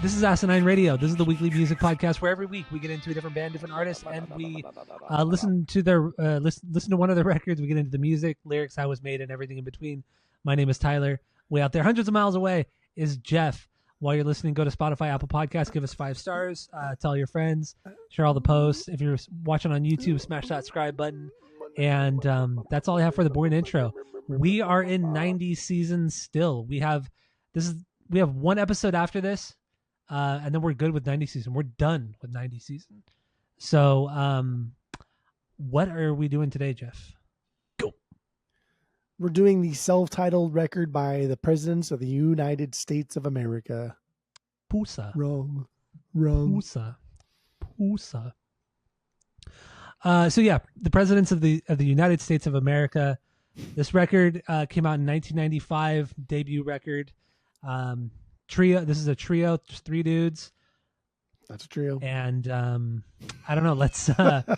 This is Asinine Radio. This is the weekly music podcast where every week we get into a different band, different artist, and we listen to their listen to one of their records. We get into the music, lyrics, how it was made, and everything in between. My name is Tyler. Way out there, hundreds of miles away, is Jeff. While you're listening, go to Spotify, Apple Podcasts, give us 5 stars, tell your friends, share all the posts. If you're watching on YouTube, smash that subscribe button. And that's all I have for the boring intro. We are in 90 seasons still. We have one episode after this. And then we're good with 90 season. We're done with 90 season. So, what are we doing today, Jeff? Go. We're doing the self-titled record by the presidents of the United States of America. Pusa. Wrong. Pusa. So yeah, the presidents of the United States of America. This record came out in 1995, debut record. Trio. This is a trio, just 3 dudes. That's a trio. And I don't know. Let's dude. That's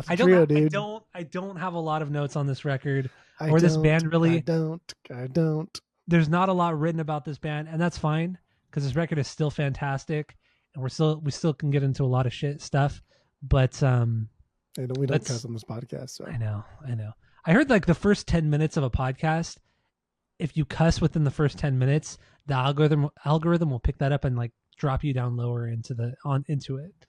a trio, dude. I don't have a lot of notes on this record this band really. I don't. There's not a lot written about this band, and that's fine because this record is still fantastic, and we still can get into a lot of shit stuff. But we don't cuss on this podcast. So I know. I heard like the first 10 minutes of a podcast, if you cuss within the first 10 minutes, the algorithm will pick that up and like drop you down lower into it,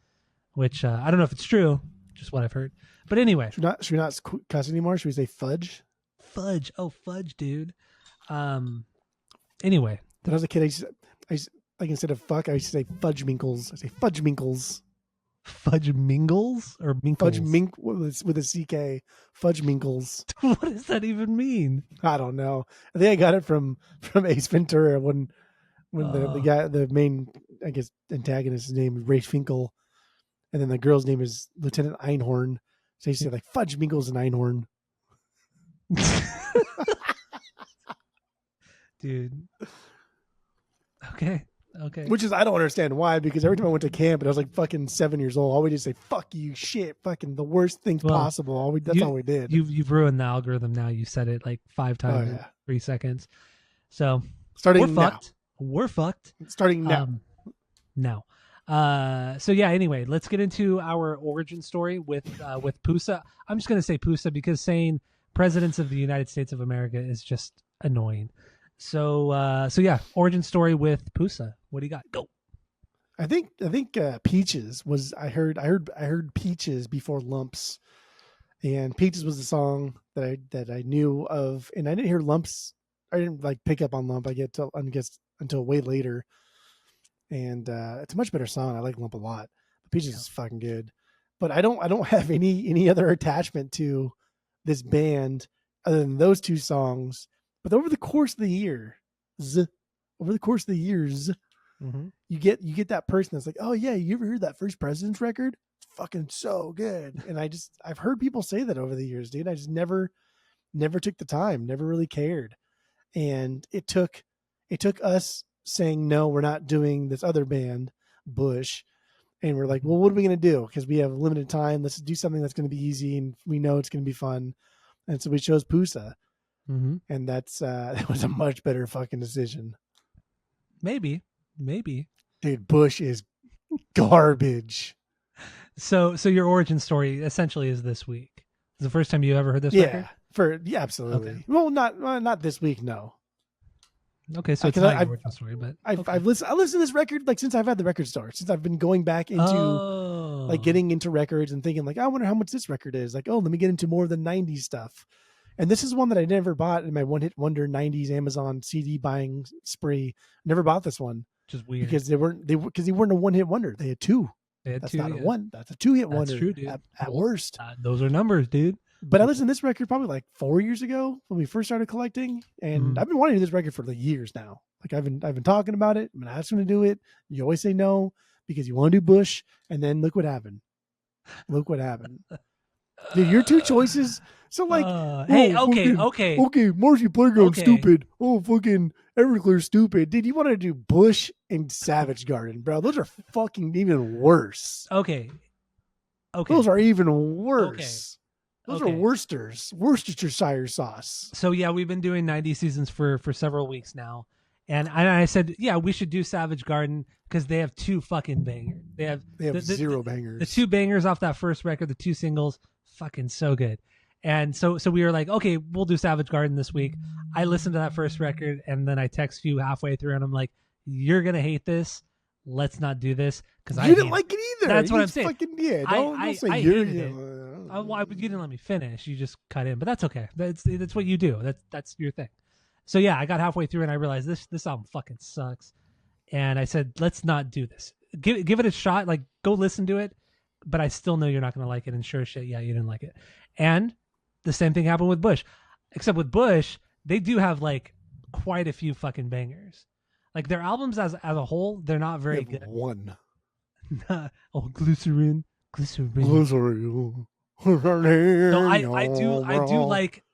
which I don't know if it's true, just what I've heard. But anyway, should we not cuss anymore? Should we say fudge? Fudge. Oh, fudge, dude. Anyway, when I was a kid, I used like instead of fuck, I used to say fudge minkles. I say fudge minkles. Fudge mingles or minkles? Fudge mink with a CK. Fudge minkles. What does that even mean? I don't know. I think I got it from Ace Ventura when the guy, the main, I guess, antagonist's name is Rafe Finkel, and then the girl's name is Lieutenant Einhorn. So you say like fudge minkles and Einhorn. Dude. Okay. Which is, I don't understand why, because every time I went to camp and I was like fucking 7 years old, all we did say, fuck you, shit, fucking the worst things possible. That's all we did. You've ruined the algorithm now. You said it like 5 times in 3 seconds. So we're fucked. Starting now. Now. So yeah, anyway, let's get into our origin story with Pusa. I'm just going to say Pusa because saying presidents of the United States of America is just annoying. So yeah, origin story with Pusa. What do you got? Go. I think Peaches was, I heard Peaches before Lumps, and Peaches was the song that I knew of, and I didn't hear Lumps. I didn't like pick up on Lump. I guess until way later, and it's a much better song. I like Lump a lot. But Peaches is fucking good, but I don't have any other attachment to this band other than those 2 songs. But over the course of the years, mm-hmm. you get that person that's like, oh yeah, you ever heard that First President's record? It's fucking so good. And I've heard people say that over the years, dude. I just never took the time, never really cared. And it took us saying, no, we're not doing this other band, Bush. And we're like, well, what are we going to do? Because we have limited time. Let's do something that's going to be easy and we know it's going to be fun. And so we chose Pusa. Mm-hmm. And that was a much better fucking decision. Maybe. Dude, Bush is garbage. So your origin story essentially is this week. Is the first time you ever heard this record? Yeah, absolutely. Okay. Well, not this week, no. Okay, so it's not your origin story, but I've listened to this record like since I've had the record store, since I've been going back into like getting into records and thinking like, I wonder how much this record is. Like, oh, let me get into more of the 90s stuff. And this is one that I never bought in my one-hit wonder 90s Amazon CD buying spree. Never bought this one. Just weird. Because they weren't a one-hit wonder. They had 2. That's 2, not a one. That's a 2-hit wonder. That's true, dude. At worst. Those are numbers, dude. But I listened to this record probably like 4 years ago when we first started collecting. And I've been wanting to do this record for like years now. Like I've been talking about it. I've been asking to do it. You always say no because you want to do Bush. And then look what happened. Dude, your 2 choices. So like, okay, Marcy Playground stupid. Oh, fucking Everclear stupid. Dude, you want to do Bush and Savage Garden, bro? Those are fucking even worse. Okay. Those are even worse. Those are Worcestershire sauce. So yeah, we've been doing 90 seasons for several weeks now, And I said, yeah, we should do Savage Garden because they have 2 fucking bangers. They have zero bangers. The 2 bangers off that first record, the 2 singles, fucking so good. And so we were like, okay, we'll do Savage Garden this week. I listened to that first record, and then I text you halfway through, and I'm like, you're gonna hate this. Let's not do this because I didn't like it either. That's what I'm saying. Fucking, yeah, don't say I you hated it. You didn't let me finish. You just cut in, but that's okay. That's what you do. That's your thing. So yeah, I got halfway through and I realized this album fucking sucks. And I said, let's not do this. Give it a shot. Like, go listen to it. But I still know you're not going to like it. And sure as shit, yeah, you didn't like it. And the same thing happened with Bush. Except with Bush, they do have like quite a few fucking bangers. Like their albums as a whole, they're not very good. One. Oh, glycerin. So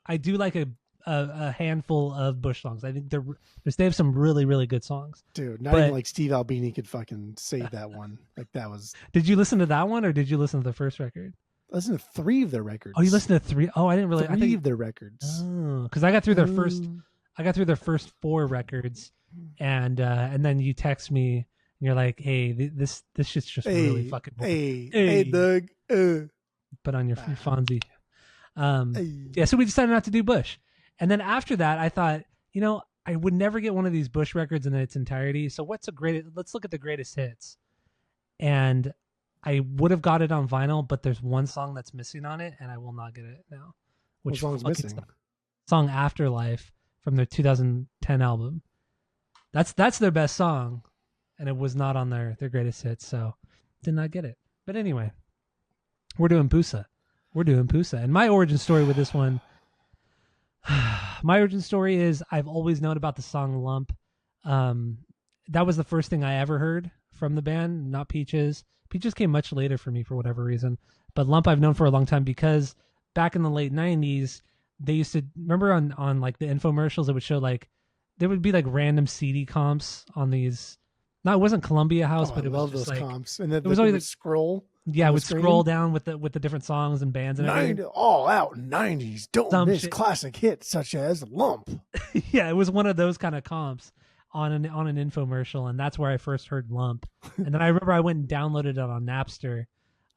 I do like a handful of Bush songs. I think they have some really, really good songs. Dude, not even like Steve Albini could fucking save that one. Like that was. Did you listen to that one or did you listen to the first record? I listened to 3 of their records. Oh, you listened to 3? Oh, I didn't really. 3 of their records. Oh, because I got through their first. I got through their first 4 records, and then you text me and you're like, "Hey, this shit's just really fucking." Hey, Doug. Put on your Fonzie. Yeah, so we decided not to do Bush. And then after that, I thought, I would never get one of these Bush records in its entirety. So let's look at the greatest hits. And I would have got it on vinyl, but there's one song that's missing on it, and I will not get it now. Which song's missing? Song Afterlife from their 2010 album. That's their best song, and it was not on their greatest hits, so did not get it. But anyway, we're doing Pusa. And my origin story with this one, my origin story is I've always known about the song Lump. That was the first thing I ever heard from the band, not Peaches. Peaches came much later for me for whatever reason. But Lump I've known for a long time because back in the late 90s, they used to, remember on like the infomercials, it would show like, there would be like random CD comps on these. No, it wasn't Columbia House, but it was just those like, comps. And it was always like scroll. Yeah, it would scroll down with the different songs and bands and everything. All out 90s. Don't miss classic hits such as Lump. Yeah, it was one of those kind of comps on an infomercial, and that's where I first heard Lump. And then I remember I went and downloaded it on Napster.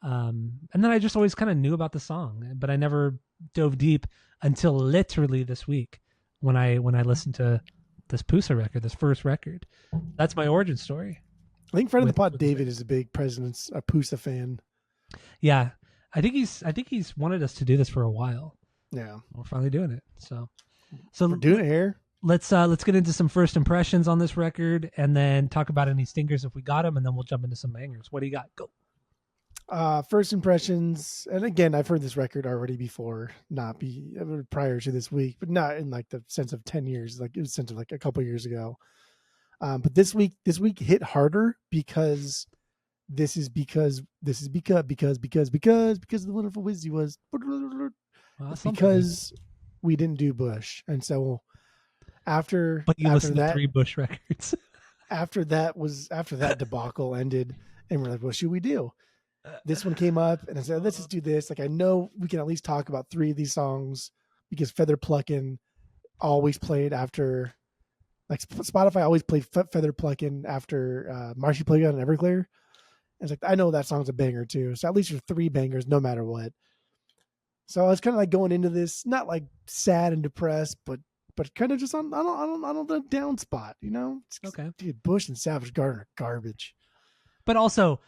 And then I just always kind of knew about the song, but I never dove deep until literally this week when I listened to this Pusa record, this first record. That's my origin story. I think friend of the pod David is a big a Pusa fan. Yeah, I think he's wanted us to do this for a while. Yeah, we're finally doing it. So we're doing it here. Let's get into some first impressions on this record, and then talk about any stingers if we got them, and then we'll jump into some bangers. What do you got? Go. First impressions, and again, I've heard this record already before, prior to this week, but not in like the sense of 10 years. Like it was sense of like a couple years ago. But this week hit harder because of the wonderful Wizzy was because we didn't do Bush, and so after listened to 3 Bush records. after that debacle ended, and we're like, what should we do? This one came up, and I said, let's just do this. Like I know we can at least talk about 3 of these songs because Feather Pluckin' always played after. Like Spotify always played Feather Pluckin' after Marshy Playground and Everclear. And it's like, I know that song's a banger too. So at least there's 3 bangers no matter what. So I was kind of like going into this, not like sad and depressed, but kind of just on the down spot, Okay. Dude, Bush and Savage Garden are garbage. But also,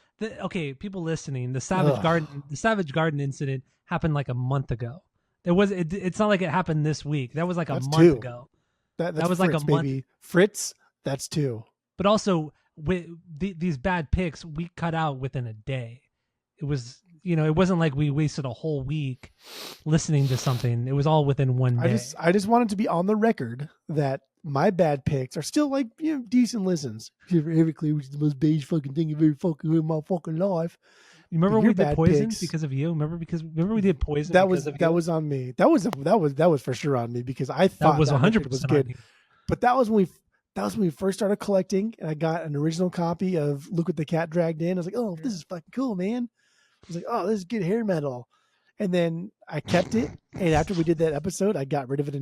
people listening, the Savage Garden incident happened like a month ago. It's not like it happened this week. That was like a month ago. That was Fritz, like a month. Baby. Fritz, that's 2. But also, with these bad picks, we cut out within a day. It was, it wasn't like we wasted a whole week listening to something. It was all within one day. I just wanted to be on the record that my bad picks are still like decent listens. Everclear, which is the most beige fucking thing you've ever fucking heard in my fucking life. You remember we did Poison because of you? Remember we did Poison? That was on me. That was for sure on me because I thought that was 100% good. But that was when we first started collecting, and I got an original copy of Look What the Cat Dragged In. I was like, oh, this is fucking cool, man. I was like, oh, this is good hair metal. And then I kept it. And after we did that episode, I got rid of it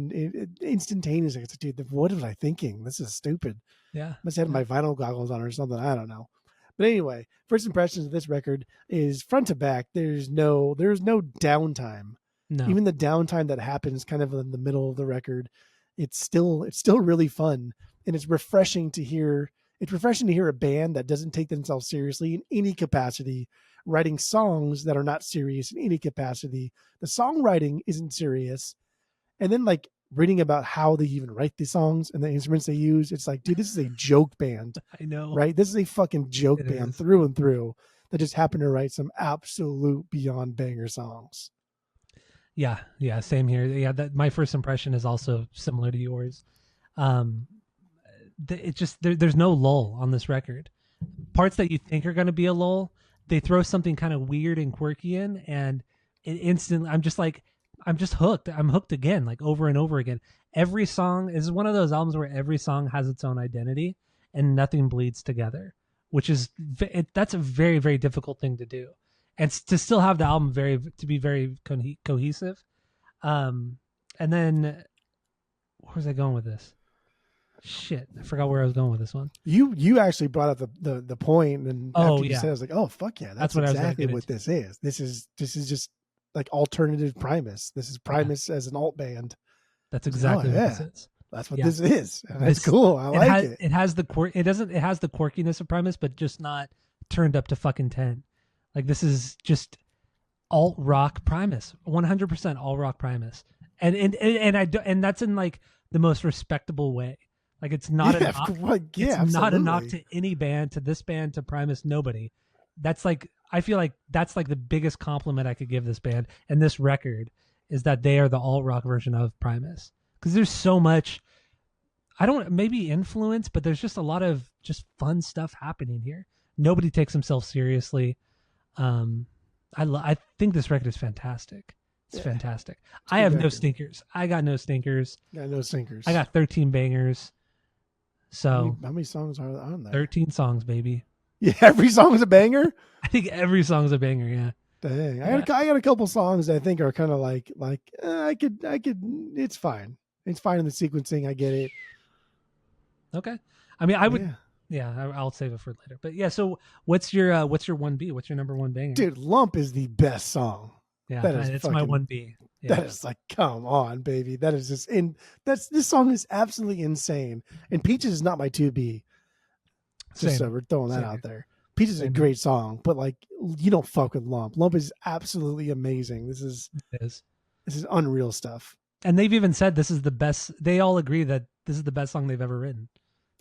instantaneously. I said, dude, what was I thinking? This is stupid. Yeah. Must have had my vinyl goggles on or something. I don't know. But anyway, first impressions of this record is front to back. There's no downtime. No. Even the downtime that happens kind of in the middle of the record, it's still really fun. And it's refreshing to hear. It's refreshing to hear a band that doesn't take themselves seriously in any capacity, writing songs that are not serious in any capacity. The songwriting isn't serious. And then like reading about how they even write the songs and the instruments they use, it's like, dude, this is a joke band. I know. Right? This is a fucking joke band through and through that just happened to write some absolute beyond banger songs. Yeah, same here. Yeah, that my first impression is also similar to yours. It just there's no lull on this record. Parts that you think are going to be a lull, they throw something kind of weird and quirky in, and it instantly I'm just hooked. I'm hooked again, like over and over again. Every song is one of those albums where every song has its own identity and nothing bleeds together, which is that's a very, very difficult thing to do, and to still have the album to be very cohesive. And then where was I going with this? Shit, I forgot where I was going with this one. You actually brought up the point, and after you said, I was like, oh fuck yeah, that's what exactly what this is. This is just like alternative Primus. This is Primus as an alt band. That's exactly what this is. That's what this is. And that's cool. I like it. It has the it has the quirkiness of Primus, but just not turned up to fucking 10. Like this is just alt rock Primus, 100% alt rock Primus, and that's in like the most respectable way. Like it's not a knock. It's not a knock to any band, to this band, to Primus, nobody. That's like, I feel like that's like the biggest compliment I could give this band and this record is that they are the alt rock version of Primus. Because there's so much, maybe influence, but there's just a lot of just fun stuff happening here. Nobody takes themselves seriously. I think this record is fantastic. It's fantastic. I have no stinkers. I got no stinkers. Got no stinkers. I got 13 bangers. So how many songs are on there? 13 songs, baby. Yeah, every song is a banger. I think every song's a banger. Yeah. Dang, I got a couple songs that I think are kind of like I could. It's fine. It's fine in the sequencing. I get it. Okay. I mean, I would. Yeah, I'll save it for later. But yeah, so what's your 1B? What's your number one banger? Dude, Lump is the best song. Yeah, it's my 1B. Yeah. That is like, come on, baby. That is just this song is absolutely insane. And Peaches is not my 2B. Just so we're throwing that out there. Peaches is a great song, but like you don't fuck with Lump. Lump is absolutely amazing. This is unreal stuff. And they've even said this is the best. They all agree that this is the best song they've ever written.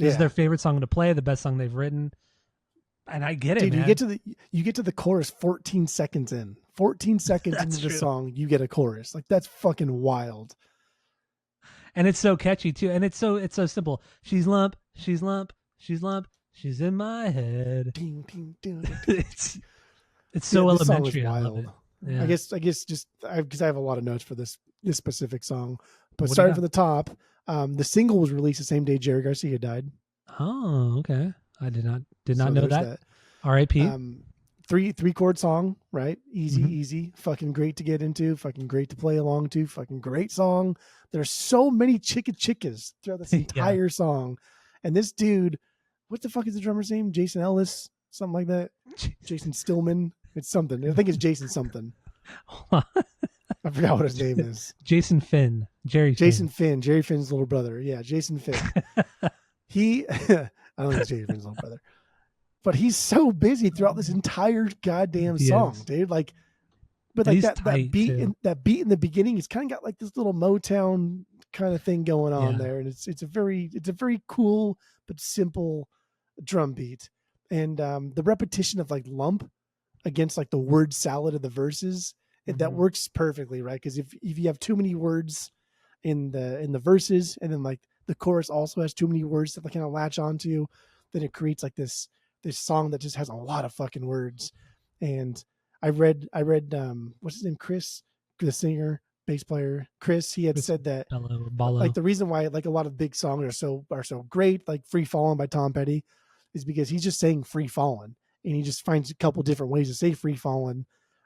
This is their favorite song to play, the best song they've written. And I get it, dude, man. You get to the chorus 14 seconds in. 14 seconds into the song, you get a chorus. Like that's fucking wild. And it's so catchy too. And it's so simple. She's lump, she's lump, she's lump, she's in my head. Ding, ding, ding, ding. it's so elementary. I love it. Yeah. I guess just because I have a lot of notes for this specific song. But starting from the top, the single was released the same day Jerry Garcia died. Oh, okay. I did not know that. R.I.P. Three chord song, right? Easy, fucking great to get into, fucking great to play along to, fucking great song. There's so many chickas throughout this entire song. And this dude, what the fuck is the drummer's name? Jason Ellis, something like that. Jason Stillman. It's something. I think it's Jason something. I forgot what his name is. Jason Finn. Jerry Finn's little brother. Yeah, Jason Finn. I don't think it's Jason Finn's little brother. But he's so busy throughout this entire goddamn song, dude. Like, but like that beat in the beginning, it's kind of got like this little Motown kind of thing going on there, and it's a very cool but simple drum beat, and the repetition of like lump against like the word salad of the verses, that works perfectly, right? Because if you have too many words in the verses, and then like the chorus also has too many words that they kind of latch onto, then it creates like this song that just has a lot of fucking words. And I read what's his name, Chris, the singer, bass player, Chris, he had said that like the reason why like a lot of big songs are so great, like Free Fallin' by Tom Petty, is because he's just saying free fallin', and he just finds a couple different ways to say free fallin',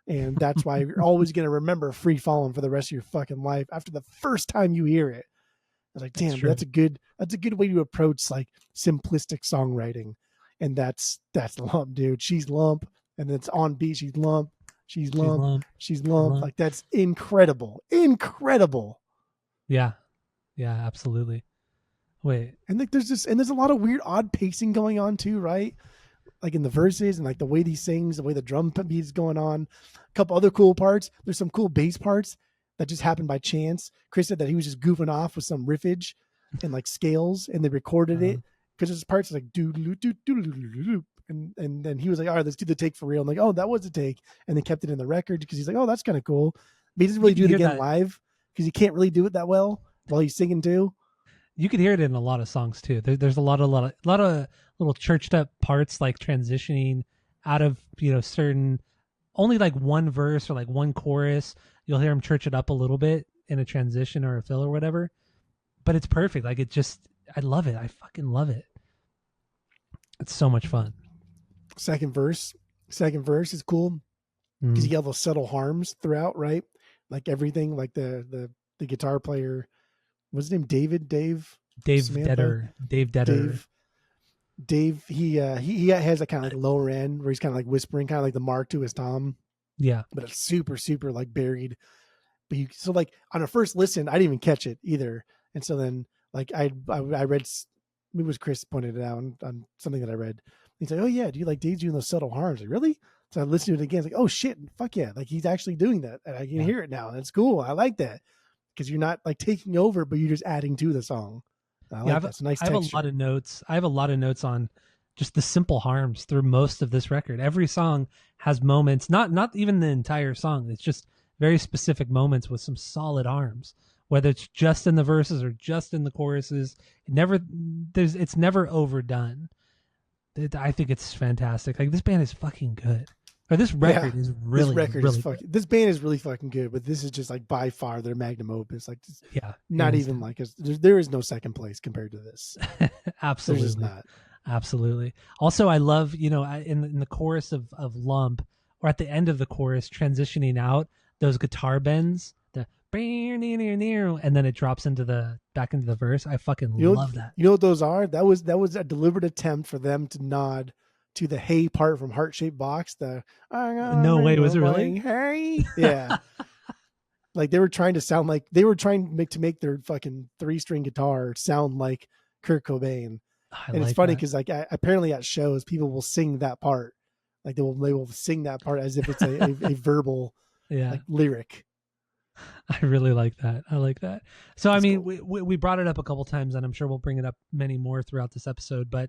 And that's why you're always going to remember Free Fallin' for the rest of your fucking life after the first time you hear it. I was like, damn, that's a good way to approach like simplistic songwriting. And that's Lump, dude. She's Lump, and it's on beat. She's Lump. She's Lump. She's Lump. Like, that's incredible. Incredible. Yeah. Yeah, absolutely. Wait. And like there's a lot of weird odd pacing going on too, right? Like in the verses and like the way he sings, the way the drum beat is going on. A couple other cool parts. There's some cool bass parts that just happened by chance. Chris said that he was just goofing off with some riffage and like scales, and they recorded it because there's parts like and then he was like, all right, let's do the take for real. I'm like, oh, that was a take, and they kept it in the record because he's like, oh, that's kind of cool. But he doesn't really do it again live because he can't really do it that well while he's singing too. You could hear it in a lot of songs too. There's a lot of little churched up parts, like transitioning out of certain, only like one verse or like one chorus. You'll hear him church it up a little bit in a transition or a fill or whatever. But it's perfect. Like I love it. I fucking love it. It's so much fun. Second verse is cool because you get all those subtle harms throughout, right? Like everything, like the guitar player. What's his name? Dave Detter. Dave. He has a kind of like lower end where he's kind of like whispering, kind of like the Mark to his Tom. Yeah, but it's super like buried. But so like on a first listen, I didn't even catch it either. And so then like I read, maybe it was Chris pointed it out on something that I read. He's like, oh yeah, do you like Dave doing those subtle harms? Like, really? So I listened to it again. It's like, oh shit, fuck yeah! Like he's actually doing that, and I can hear it now. And it's cool. I like that. Because you're not like taking over, but you're just adding to the song. I like that. It's a nice texture. I have a lot of notes on just the simple harms through most of this record. Every song has moments, not even the entire song. It's just very specific moments with some solid harms, whether it's just in the verses or just in the choruses. It's never overdone. I think it's fantastic. Like, this band is fucking good. Or this record is really, this band is really fucking good, but this is just like by far their magnum opus. Like, not even like there is no second place compared to this. Absolutely, there's not. Absolutely. Also, I love in the chorus of Lump, or at the end of the chorus, transitioning out those guitar bends, the and then it drops back into the verse. I fucking love that. You know what those are? That was a deliberate attempt for them to nod to the hey part from Heart Shaped Box. No way, was it really? Hey, yeah. Like they were trying to make their fucking 3-string guitar sound like Kurt Cobain. And it's funny because like apparently at shows people will sing that part, like they will sing that part as if it's a verbal like, lyric. I really like that. I like that. So that's, I mean, cool. we brought it up a couple times, and I'm sure we'll bring it up many more throughout this episode. But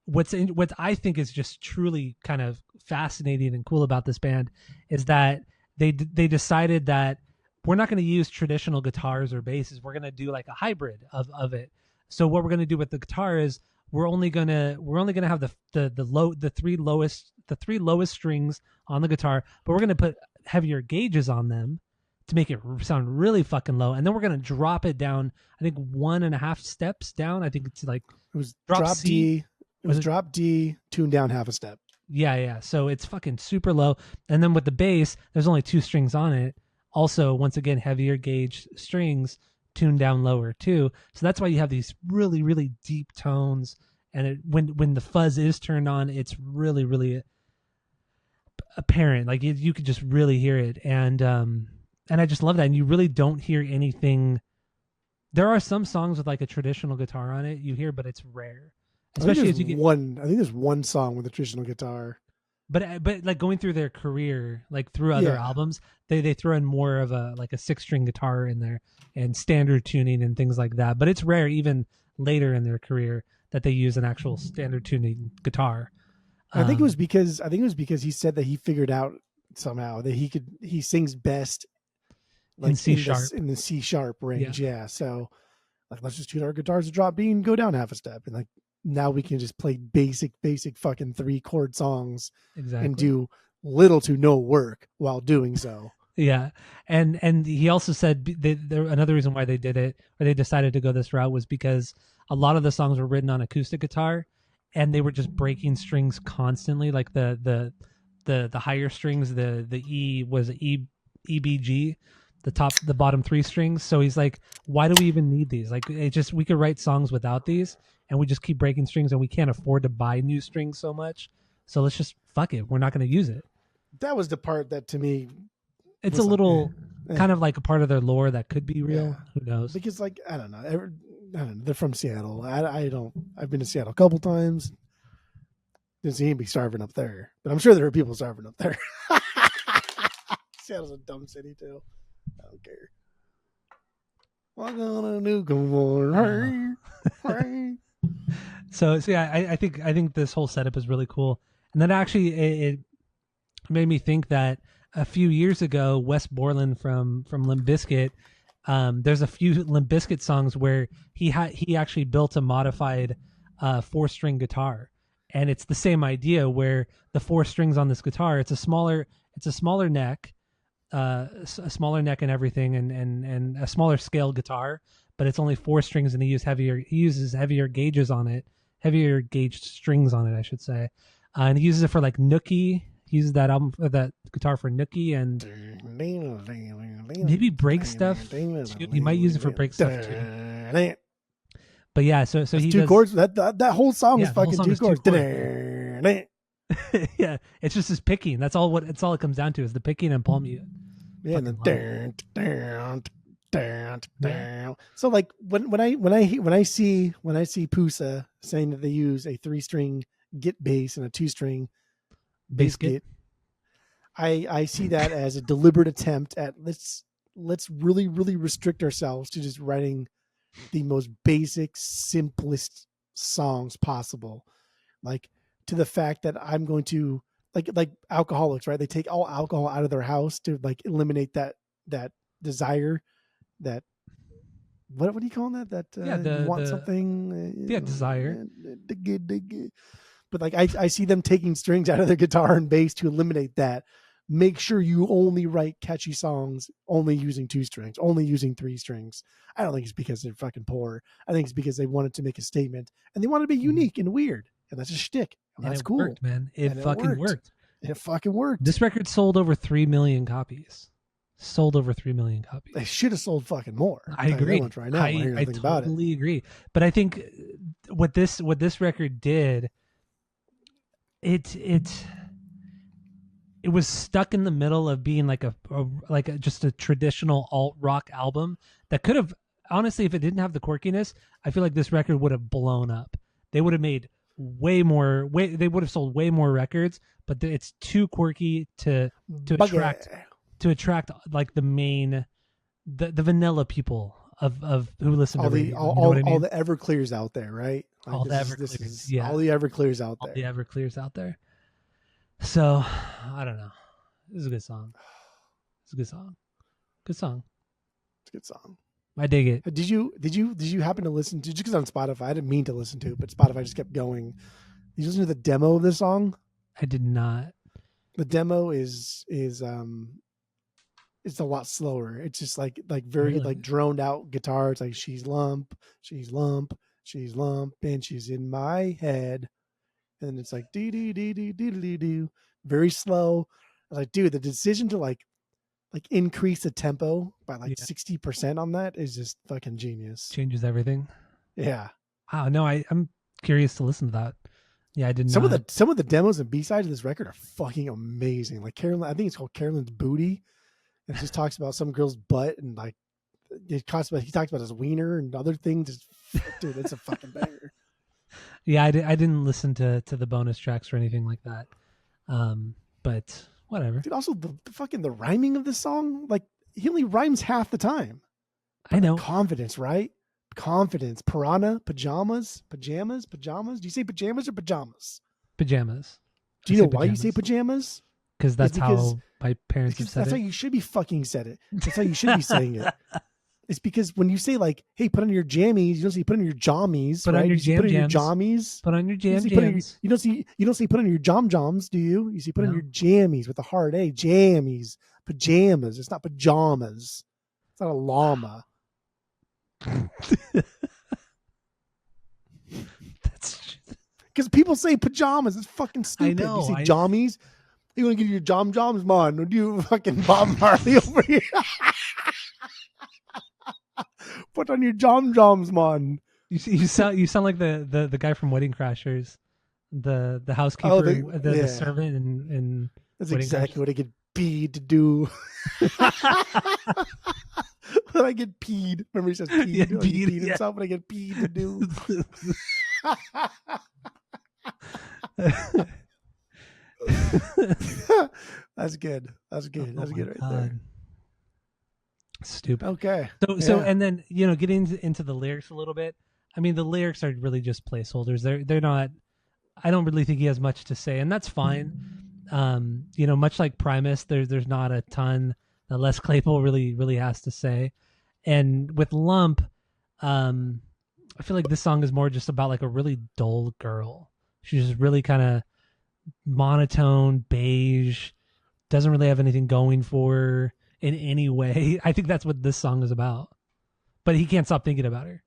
what I think is just truly kind of fascinating and cool about this band is that they decided that we're not going to use traditional guitars or basses. We're going to do like a hybrid of it. So what we're going to do with the guitar is we're only going to have the three lowest strings on the guitar, but we're going to put heavier gauges on them to make it sound really fucking low, and then we're going to drop it down, I think 1.5 steps down. I think it's like it was drop D. It was drop D, tuned down half a step. Yeah. So it's fucking super low. And then with the bass, there's only 2 strings on it. Also, once again, heavier gauge strings, tuned down lower too. So that's why you have these really, really deep tones. And when the fuzz is turned on, it's really, really apparent. Like you could just really hear it. And I just love that. And you really don't hear anything. There are some songs with like a traditional guitar on it you hear, but it's rare. Especially as you get I think there's one song with a traditional guitar. But like going through their career, like through other albums, they throw in more of a 6-string guitar in there and standard tuning and things like that. But it's rare even later in their career that they use an actual standard tuning guitar. I think it was because he said that he figured out somehow that he sings best like in C sharp, in the C sharp range. Yeah. So like, let's just tune our guitars to drop B and go down half a step. And like, now we can just play basic fucking 3-chord songs and do little to no work while doing so. Yeah. And he also said another reason why they did it, or they decided to go this route, was because a lot of the songs were written on acoustic guitar and they were just breaking strings constantly. Like the the higher strings, the E was EBG, the bottom 3 strings. So he's like, why do we even need these? Like, we could write songs without these, and we just keep breaking strings, and we can't afford to buy new strings so much. So let's just fuck it. We're not going to use it. That was the part that to me, it's a little kind of like a part of their lore that could be real. Yeah. Who knows? Because like I don't know. They're from Seattle. I've been to Seattle a couple times. Didn't see anybody starving up there, but I'm sure there are people starving up there. Seattle's a dumb city too. I don't care. Walk on a new So yeah, I think this whole setup is really cool, and then actually it made me think that a few years ago, Wes Borland from Limp Bizkit, there's a few Limp Bizkit songs where he actually built a modified 4-string guitar, and it's the same idea where the 4 strings on this guitar, it's a smaller neck, a smaller neck and everything, and a smaller scale guitar, but it's only 4 strings, and he uses heavier gauges on it, heavier gauged strings on it, I should say, and he uses it for like Nookie. He uses that guitar for Nookie and maybe break stuff too. He might use it for break stuff too. But yeah, so that's he 2 does, chords. That whole song is fucking 2 chords. Yeah, it's just his picking. That's all it comes down to is the picking and palm mute. Yeah, and then so like when I see Pusa saying that they use a 3-string Git bass and a 2-string bass Git, I see that as a deliberate attempt at let's really restrict ourselves to just writing the most basic, simplest songs possible, like to the fact that I'm going to like alcoholics, right? They take all alcohol out of their house to like eliminate that desire, that what do you call that? That you want something? Desire. But like I see them taking strings out of their guitar and bass to eliminate that. Make sure you only write catchy songs, only using 2 strings, only using 3 strings. I don't think it's because they're fucking poor. I think it's because they wanted to make a statement and they wanted to be unique and weird, and that's a shtick. And that's cool, worked, man. It fucking worked. It fucking worked. This record sold over 3 million copies. They should have sold fucking more. I agree. Right now, I totally agree. But I think what this record did, it was stuck in the middle of being like just a traditional alt rock album that could have, honestly, if it didn't have the quirkiness, I feel like this record would have blown up. They would have made they would have sold way more records, but it's too quirky to attract like the main the vanilla people of who listen to radio. All the Everclears out there, right? Like all the Everclears, yeah. All the Everclears out there. All the Everclears out there. So, I don't know. This is a good song. It's a good song. Good song. It's a good song. I dig it. Did you happen to listen to, just because on Spotify, I didn't mean to listen to it, but Spotify just kept going. Did you listen to the demo of this song? I did not. The demo is it's a lot slower. It's just like very like droned out guitar. It's like she's lump, and she's in my head. And then it's like dee dee dee dee dee dee dee, very slow. I was like, dude, the decision to like increase the tempo by 60% on that is just fucking genius. Changes everything. Yeah. Wow. No, I'm curious to listen to that. Yeah, I didn't. Some of the demos and B-sides of this record are fucking amazing. Like Carolyn, I think it's called Carolyn's Booty. It just talks about some girl's butt and like he talks about his wiener and other things. Dude, it's a fucking banger. Yeah, I didn't listen to the bonus tracks or anything like that. But whatever. Dude, also the rhyming of this song, like he only rhymes half the time. I know. Confidence, right? Confidence. Piranha, pajamas. Do you say pajamas or pajamas? Pajamas. Do you know why you say pajamas? Because that's how my parents have said that's it. How you should be fucking said it. That's how you should be saying it. It's because when you say like, "Hey, put on your jammies," you don't say "put on your jammies." Put on your jam jammies. Put on your jams. You don't say "put on your joms," do you? You say "put on your jammies" with a hard A. Jammies, pajamas. It's not pajamas. It's not a llama. That's because people say pajamas. It's fucking stupid. I know. You say jammies. You want to get your Jom Joms, man? Or do you fucking Bob Marley over here? Put on your Jom Joms, man. You sound like the guy from Wedding Crashers, the housekeeper, the servant, and that's Wedding exactly Crashers. what I get peed to do. When I get peed, remember he says peed, Yeah, like he peed, peed yeah. himself. When I get peed to do. That's good. That's good. That's good right there. Stupid. Okay. So and then getting into the lyrics a little bit. I mean, the lyrics are really just placeholders. They're not. I don't really think he has much to say, and that's fine. Much like Primus, there's not a ton that Les Claypool really has to say. And with Lump, I feel like this song is more just about like a really dull girl. She's just really kind of monotone, beige, doesn't really have anything going for her in any way. I think that's what this song is about. But he can't stop thinking about her.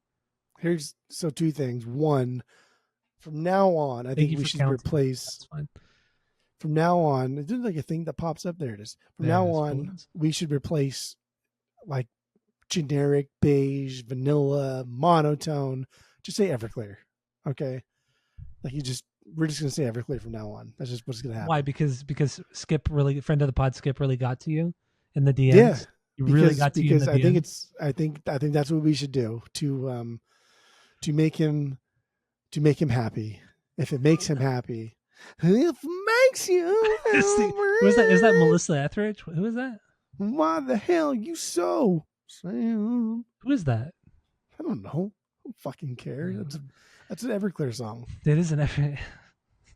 Here's two things. One, from now on, I think we should replace. That's fine. From now on, is there like a thing that pops up? There it is. From now on, we should replace like generic beige, vanilla, monotone. Just say Everclear, okay? Like we're just gonna say Everclear from now on. That's just what's gonna happen. Why? Because Skip really, friend of the pod, Skip really got to you in the DMs. Yeah, he really got to you in the DMs. I think that's what we should do to make him happy. If it makes him happy, if it makes you. Who is that? Is that Melissa Etheridge? Who is that? Why the hell you so sad? Who is that? I don't know. I don't fucking care. That's an Everclear song. It is an Everclear.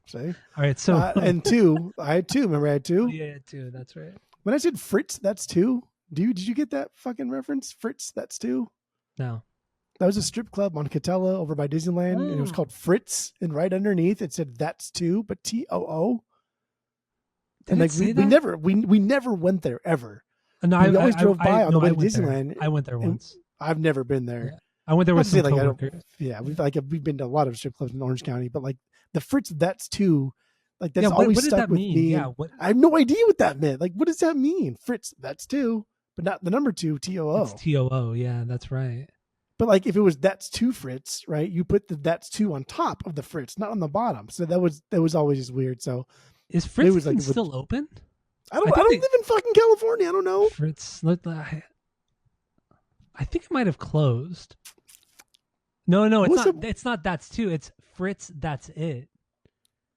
See? All right, so and two. I had two. Remember, I had two. Oh, yeah, two. That's right. When I said Fritz, that's two. Did you get that fucking reference? Fritz, that's two. No. That was a strip club on Catella over by Disneyland, and it was called Fritz. And right underneath it said "That's two," but TOO. And like we never went there ever. No, we always drove by on the way to Disneyland. I went there once. I've never been there. Yeah. I went there with some coworkers. We've been to a lot of strip clubs in Orange County, but like the Fritz, that's two. Like that's what always did stuck that with mean? me. Yeah, I have no idea what that meant. Like, what does that mean? Fritz, that's two, but not the number two, TOO. It's TOO. Yeah, that's right. But like, if it was that's two Fritz, right? You put the that's two on top of the Fritz, not on the bottom. So that was always just weird. So is Fritz still open? I don't live in fucking California. I don't know. Fritz, I think it might have closed. No, it's not. It's not. That's two. It's Fritz. That's it.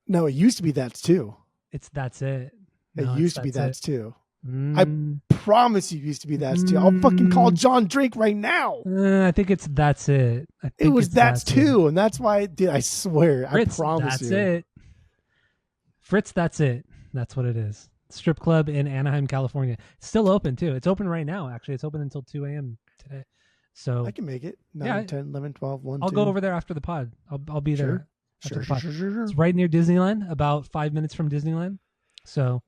No, it used to be that's two. It's that's it. It used to be that's two. I promise you, used to be that's two. I'll fucking call John Drake right now. I think it's that's it. It was that's two, and that's why, dude. I swear, Fritz, I promise that's you. It. Fritz, that's it. That's what it is. Strip club in Anaheim, California. It's still open too. It's open right now. Actually, it's open until 2 a.m. today. So I can make it. 9, 10, 11, 12, 1, I'll 2. go over there after the pod. I'll be there. Sure. It's right near Disneyland, about 5 minutes from Disneyland. So,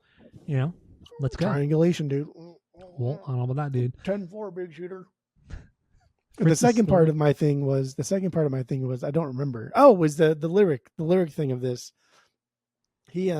let's go. Triangulation, dude. Well, I don't know about that, dude. 10-4, big shooter. The second part of my thing was I don't remember. Oh, was the lyric thing of this. He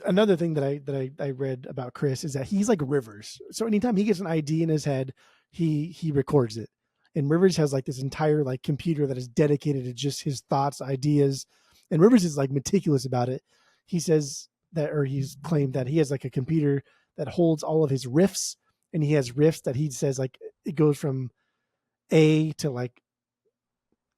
another thing that I read about Chris is that he's like Rivers. So anytime he gets an idea in his head, he records it. And Rivers has like this entire like computer that is dedicated to just his thoughts, ideas. And Rivers is like meticulous about it. He says that, or he's claimed that he has like a computer that holds all of his riffs, and he has riffs that he says like it goes from A to like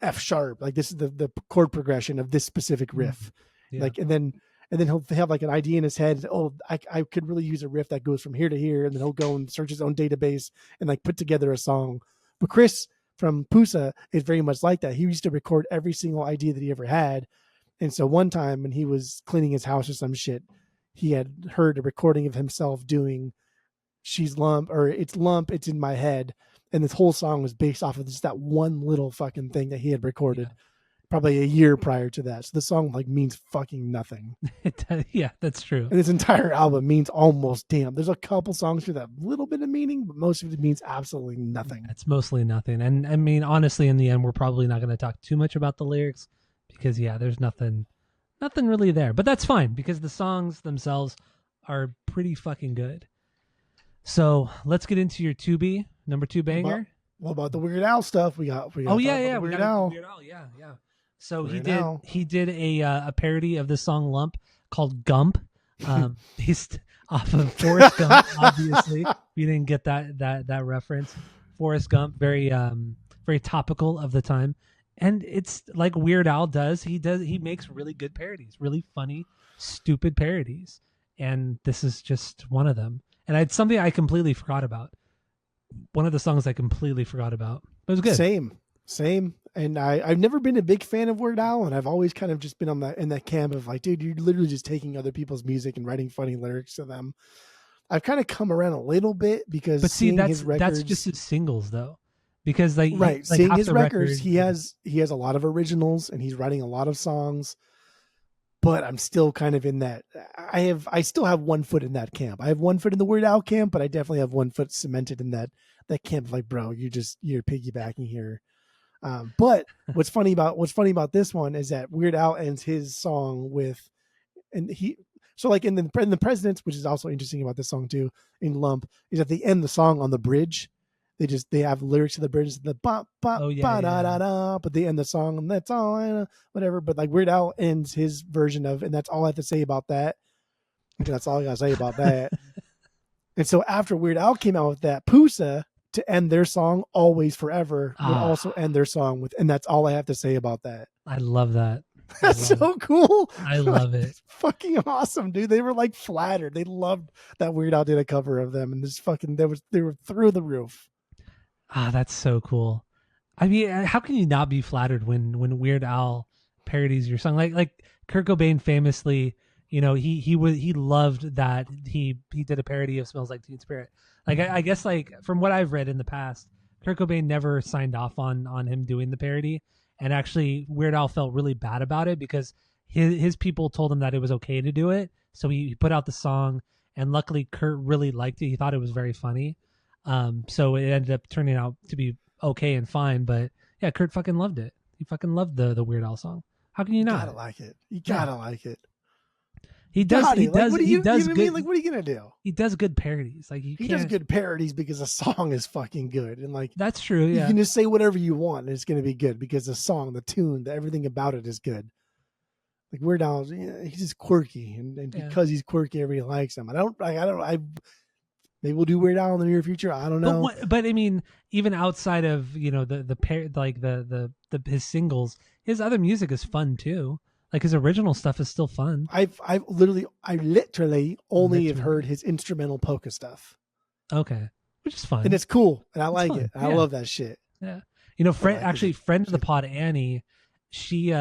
F sharp. Like this is the chord progression of this specific riff. Yeah. Like, and then he'll have like an idea in his head. Oh, I could really use a riff that goes from here to here. And then he'll go and search his own database and like put together a song. But Chris from Pusa is very much like that. He used to record every single idea that he ever had. And so one time when he was cleaning his house or some shit, he had heard a recording of himself doing She's Lump, or It's Lump, It's in My Head. And this whole song was based off of just that one little fucking thing that he had recorded. Yeah. Probably a year prior to that. So the song like means fucking nothing. Yeah, that's true. And this entire album means almost damn. There's a couple songs with that little bit of meaning, but most of it means absolutely nothing. It's mostly nothing. And I mean, honestly, in the end, we're probably not going to talk too much about the lyrics because there's nothing nothing really there. But that's fine because the songs themselves are pretty fucking good. So let's get into your 2B, number 2 banger. What about the Weird Al stuff? We got. Oh yeah, Weird Al. Weird Al, yeah. So Weird he Al. did a parody of the song Lump called Gump, based off of Forrest Gump. Obviously, if you didn't get that reference. Forrest Gump, very topical of the time, and it's like Weird Al does. He makes really good parodies, really funny, stupid parodies, and this is just one of them. And it's something I completely forgot about. One of the songs I completely forgot about. But it was good. Same. And I've never been a big fan of Weird Al, and I've always kind of just been in that camp of like, dude, you're literally just taking other people's music and writing funny lyrics to them. I've kind of come around a little bit because that's just his singles though. Because seeing his records, he has a lot of originals and he's writing a lot of songs. But I'm still kind of in that. I still have one foot in that camp. I have one foot in the Weird Al camp, but I definitely have one foot cemented in that camp. Like, bro, you're piggybacking here. But what's funny about this one is that Weird Al ends his song with, in the Presidents, which is also interesting about this song too. In Lump, is that they end the song on the bridge. They have lyrics to the bridge, the ba ba ba da da da, but they end the song and that's all, whatever. But like Weird Al ends his version of, and that's all I have to say about that. That's all I gotta say about that. And so after Weird Al came out with that, Pusa to end their song "Always Forever" would also end their song with, and that's all I have to say about that. I love that. That's so cool. I love it. It's fucking awesome, dude. They were like flattered. They loved that Weird Al did a cover of them, and they were through the roof. That's so cool. I mean, how can you not be flattered when Weird Al parodies your song? Like Kurt Cobain famously, he loved that he did a parody of "Smells Like Teen Spirit." Like I guess like from what I've read in the past, Kurt Cobain never signed off on him doing the parody, and actually Weird Al felt really bad about it because his people told him that it was okay to do it, so he put out the song, and luckily Kurt really liked it. He thought it was very funny. So it ended up turning out to be okay and fine, but yeah, Kurt fucking loved it. He fucking loved the Weird Al song. How can you not? You gotta like it. You gotta like it. He does. He does. He does good. Like, what are you gonna do? He does good parodies. Like he does good parodies because the song is fucking good, and like that's true. Yeah, you can just say whatever you want, and it's gonna be good because the song, the tune, everything about it is good. Like Weird Al, he's just quirky, and because he's quirky, everybody likes him. Maybe we'll do Weird Al in the near future. I don't know. But I mean, even outside of the his singles, his other music is fun too. Like his original stuff is still fun. I literally only have heard his instrumental polka stuff. Okay, which is fun, and it's cool, and I like it. I love that shit. Yeah, friend of the pod, Annie, she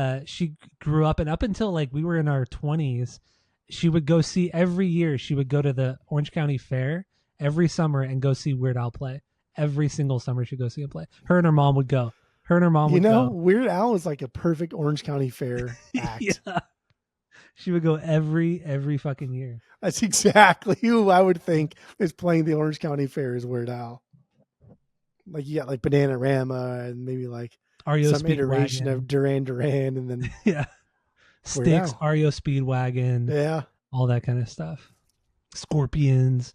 grew up, and up until like we were in our 20s, she would go see every year. She would go to the Orange County Fair every summer and go see Weird Al play. Every single summer she'd go see him play. Her and her mom would go. Weird Al is like a perfect Orange County Fair act. Yeah. She would go every fucking year. That's exactly who I would think is playing the Orange County Fair is Weird Al. Like you got like Bananarama and maybe like some iteration of Duran Duran, and then Styx, REO Speedwagon, all that kind of stuff. Scorpions.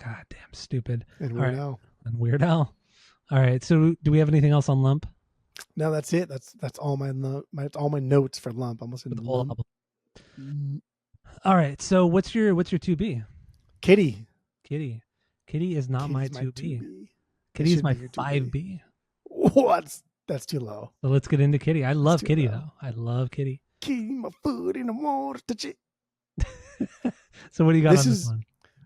God damn stupid. And Weird Al. And Weird Al. All right. So do we have anything else on Lump? No, that's it. That's all my notes for Lump. Almost in the whole album. All right. So what's your 2B? Kitty is not my 2B. Kitty is my 5B. What? That's too low. So let's get into Kitty. I love Kitty though. I love Kitty. Keep my foot in the water. So what do you got on this one?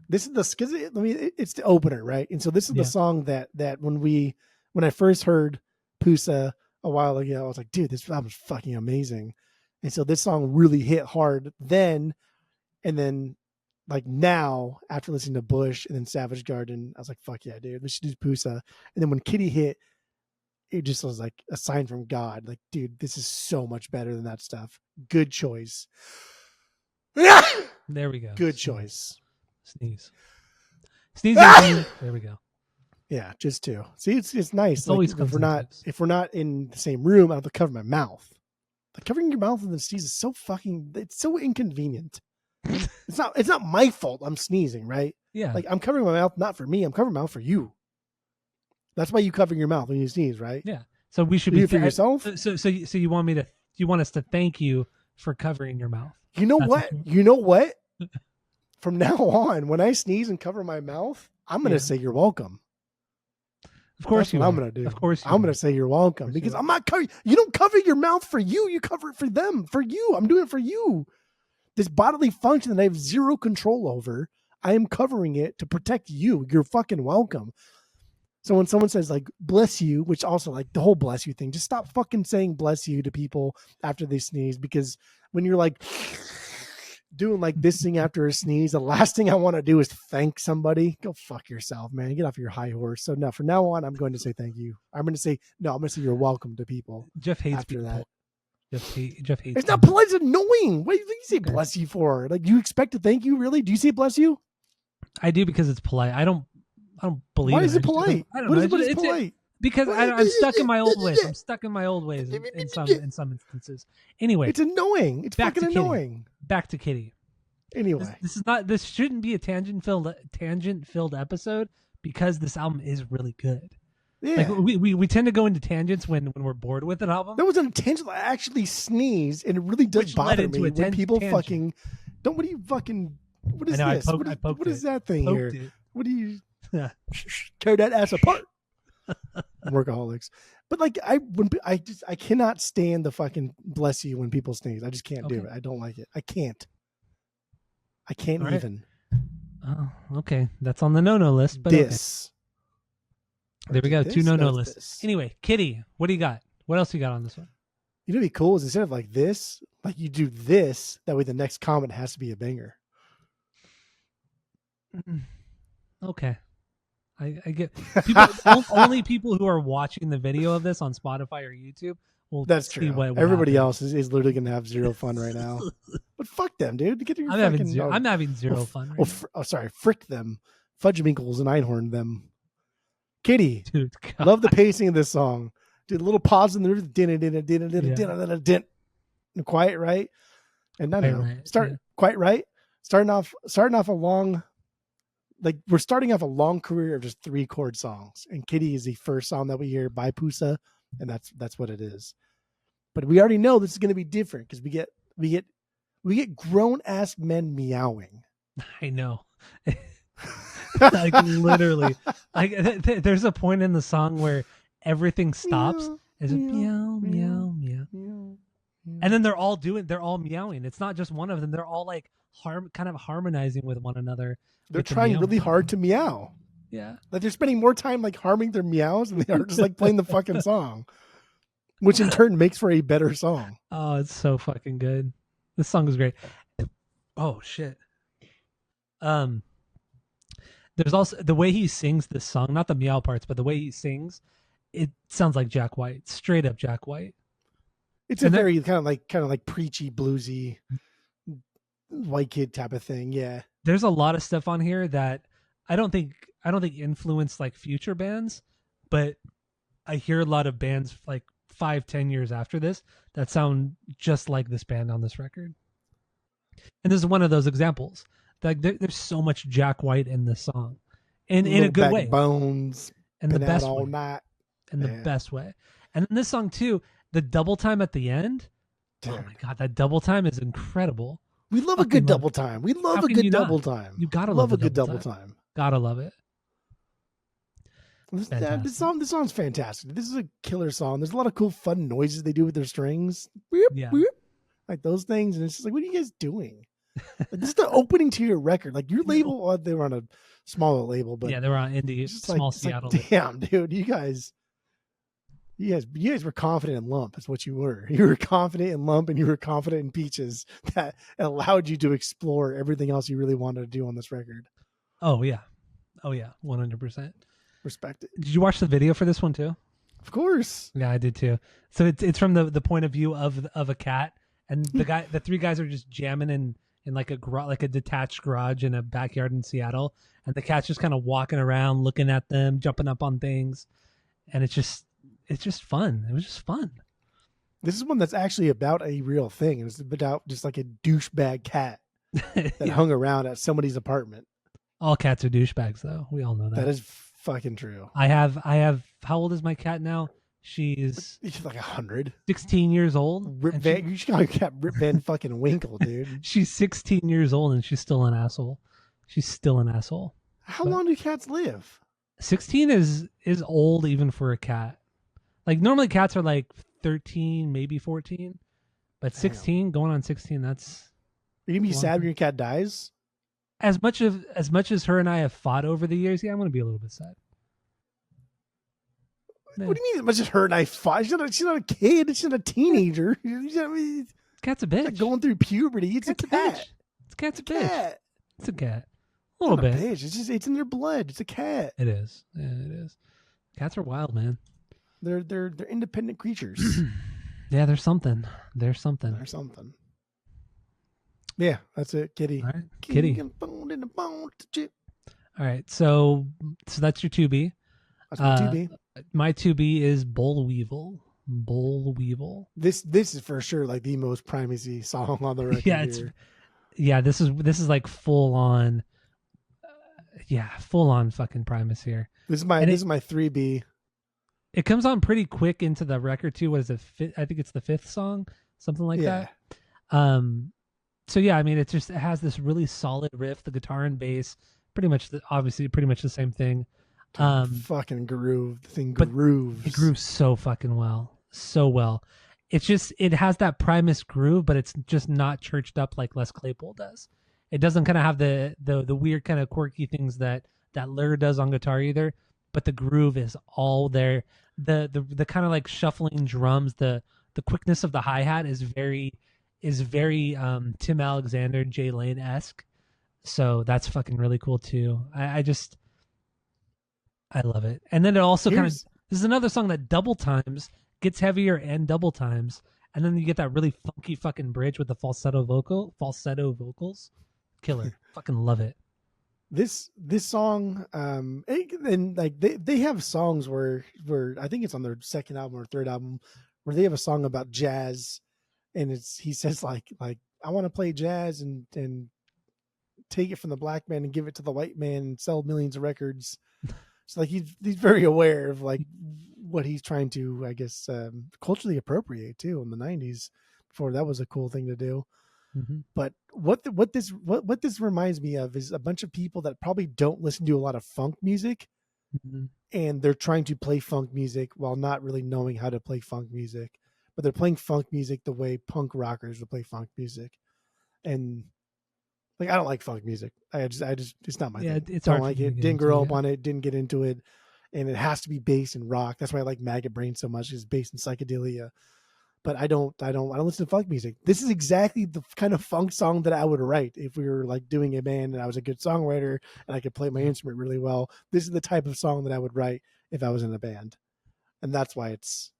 This is because it's the opener, right? And so this is the song that when I first heard Pusa a while ago, I was like, dude, this album's fucking amazing. And so this song really hit hard then, and then like now after listening to Bush and then Savage Garden, I was like, fuck yeah, dude, we should do Pusa. And then when Kitty hit, it just was like a sign from God. Like, dude, this is so much better than that stuff. Good choice. There we go. Good choice. Sneeze. There we go. Yeah, just two. See, it's nice. It's always if we're not in the same room, I have to cover my mouth. Like covering your mouth with a sneeze is so fucking. It's so inconvenient. It's not my fault. I'm sneezing, right? Yeah. Like I'm covering my mouth not for me. I'm covering my mouth for you. That's why you covering your mouth when you sneeze, right? Yeah. So we should Do be it for yourself. So you want me to? You want us to thank you for covering your mouth? You know That's what? what You know what? From now on, when I sneeze and cover my mouth, I'm gonna Yeah. say you're welcome. Of course That's you what are. I'm gonna do. Of course you I'm are. gonna say you're welcome Of course you because are. I'm not covering. You don't cover your mouth for you. You cover it for them. For you. I'm doing it for you. This bodily function that I have zero control over, I am covering it to protect you. You're fucking welcome. So when someone says like bless you, which also like the whole bless you thing, just stop fucking saying bless you to people after they sneeze, because when you're like doing like this thing after a sneeze, the last thing I want to do is thank somebody. Go fuck yourself, man. Get off your high horse. So no, from now on, I'm going to say thank you. I'm going to say you're welcome to people. Jeff hates after being that. polite. Jeff hates. It's not being polite. It's annoying. What do you say Okay. bless you for? Like you expect to thank you? Really? Do you say bless you? I do because it's polite. I don't believe. Why in is it polite? I don't What know. is It's polite? because I'm stuck in my old ways. I'm stuck in my old ways in some instances. Anyway, It's annoying. It's back to fucking Kitty. annoying. back to Kitty. Anyway, This shouldn't be a tangent filled episode because this album is really good. yeah. Like we tend to go into tangents when we're bored with an album. That was intentional. I actually sneezed, and it really does Which led bother into me a when people tangent. fucking don't. What do you fucking? What is I know, this? I poked What is it. that thing Poked here? it. What do you Yeah. tear that ass apart? Workaholics. But like I cannot stand the fucking bless you when people sneeze. I just can't do Okay. it. I don't like it. I can't All right. even. Oh, okay. That's on the no-no list. But This. okay. There we go. This? Two no-no it's lists. this. Anyway, Kitty, what do you got? What else you got on this one? You know what'd be cool is instead of like this, like you do this, that way the next comment has to be a banger. Okay. I get people only people who are watching the video of this on Spotify or YouTube will That's see true. what Everybody happen. else is literally gonna have zero fun right now. But fuck them, dude. Get your I'm having zero fun right now. sorry, frick them. Fudgewinkles and Einhorn them. Kitty, Dude, God. love the pacing of this song. Dude, a little pause in there, din. Quiet, right? And I don't know. Right, Quite right. Starting off a long, like we're starting off a long career of just 3 chord songs. And Kitty is the first song that we hear by Pusa, and that's what it is. But we already know this is gonna be different because we get grown ass men meowing. I know. Like literally, like there's a point in the song where everything stops. It's a meow, meow, meow, and then they're all meowing. It's not just one of them. They're all like kind of harmonizing with one another. They're with the trying meow. really hard to meow. Yeah. Like they're spending more time like harming their meows than they are just like playing the fucking song, which in turn makes for a better song. Oh, it's so fucking good. This song is great. Oh shit. There's also the way he sings this song, not the meow parts, but the way he sings, it sounds like Jack White, straight up Jack White. It's a very kind of like preachy, bluesy, white kid type of thing. Yeah. There's a lot of stuff on here that I don't think influenced like future bands, but I hear a lot of bands like 5-10 years after this that sound just like this band on this record. And this is one of those examples. Like there's so much Jack White in this song, in a good way, bones, and the best all way, night, and the best way. And in this song too, the double time at the end. Dude. Oh my god, that double time is incredible. We love a good double time. We love a good double time. You gotta love a good double time. Gotta love it. This song's fantastic. This is a killer song. There's a lot of cool, fun noises they do with their strings. Yeah. Like those things, and it's just like, what are you guys doing? Like, this is the opening to your record. Like your label, well, they were on a smaller label, but yeah, they were on indie, small Seattle. Like, damn, dude, you guys were confident in Lump. Is what you were. You were confident in Lump, and you were confident in Peaches. That allowed you to explore everything else you really wanted to do on this record. Oh yeah, 100%. Respect it. Did you watch the video for this one too? Of course. Yeah, I did too. So it's from the point of view of a cat, and the 3 guys are just jamming in like a detached garage in a backyard in Seattle, and the cat's just kind of walking around, looking at them, jumping up on things, and it's just fun. It was just fun. This is one that's actually about a real thing. It's about just like a douchebag cat that Yeah. hung around at somebody's apartment. All cats are douchebags, though. We all know that. That is fucking true. I have. How old is my cat now? She's He's like 100. 16 years old. Rip and Van, you should call your cat Rip Van fucking Winkle, dude. she's 16 years old and she's still an asshole. She's still an asshole. How But- long do cats live? 16 is old even for a cat. Like normally cats are like 13, maybe 14, but 16 going on 16. That's Are you gonna be Long sad time. when your cat dies? as much as her and I have fought over the years. Yeah, I'm gonna be a little bit sad. Yeah. What do you mean? As much as her and I fought, she's not a kid. She's not a teenager. She's not, Cat's a she's bitch. not going through puberty. It's Cat's a cat. It's cat's a It's a bitch. cat. It's a cat. A It's little not a bit. bitch. It's in their blood. It's a cat. It is. Yeah, it is. Cats are wild, man. They're independent creatures Yeah, there's something. There's something. or something. Yeah, that's it. Kitty. All right, kitty. King and bone in the bone to chip. All right, so that's your 2B. That's my 2B. My 2B is Boll Weevil. Boll Weevil. This is for sure like the most primacy song on the record. Yeah, it's here. yeah. This is like full on. Full on fucking Primus here. This is my and this is my 3B. It comes on pretty quick into the record too. What is it? I think it's the 5th song, something like Yeah. that. So yeah, I mean, it has this really solid riff, the guitar and bass, obviously pretty much the same thing. Fucking groove. The thing but grooves. It grooves so fucking well, so well. It has that Primus groove, but it's just not churched up like Les Claypool does. It doesn't kind of have the weird kind of quirky things that Lur does on guitar either. But the groove is all there. The kind of like shuffling drums, the quickness of the hi-hat is very Tim Alexander, Jay Lane-esque. So that's fucking really cool too. I love it. And then it also this is another song that double times, gets heavier and double times, and then you get that really funky fucking bridge with the falsetto vocals. Killer. Fucking love it. This song, and like they have songs where I think it's on their second album or third album where they have a song about jazz, and he says like I want to play jazz and take it from the black man and give it to the white man and sell millions of records. So like he's very aware of like what he's trying to, I guess, culturally appropriate too in the 90s. Before that was a cool thing to do. Mm-hmm. But what this reminds me of is a bunch of people that probably don't listen to a lot of funk music, Mm-hmm. and they're trying to play funk music while not really knowing how to play funk music. But they're playing funk music the way punk rockers would play funk music, and like I don't like funk music. I just it's not my thing. It's Don't hard like for me it. to get Didn't into, grow up on it. Didn't get into it, and it has to be bass and rock. That's why I like Maggot Brain so much. Is bass and psychedelia. But I don't listen to funk music. This is exactly the kind of funk song that I would write if we were like doing a band and I was a good songwriter and I could play my instrument really well. This is the type of song that I would write if I was in a band, and that's why it's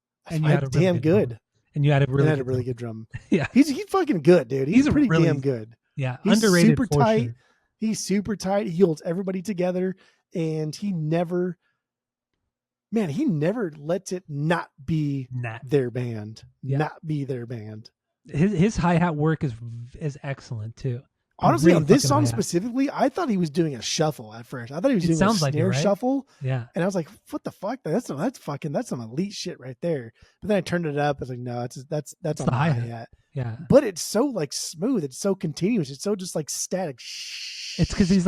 damn good. And you had a really good drum. Yeah, he's fucking good, dude. He's pretty really damn good. Yeah, He's underrated. super for tight. sure. He's super tight. He holds everybody together, and he never lets it not be their band. Yeah. Not be their band. His hi-hat work is excellent too. Honestly, Really on this fucking song hi-hat. specifically, I thought he was doing a shuffle at first. I thought he was It doing sounds a like it, snare right? shuffle, Yeah, and I was like, "What the fuck? That's some elite shit right there." But then I turned it up. I was like, "No, that's It's on the the hi-hat. hi-hat." yeah. But it's so like smooth. It's so continuous. It's so just like static. It's because he's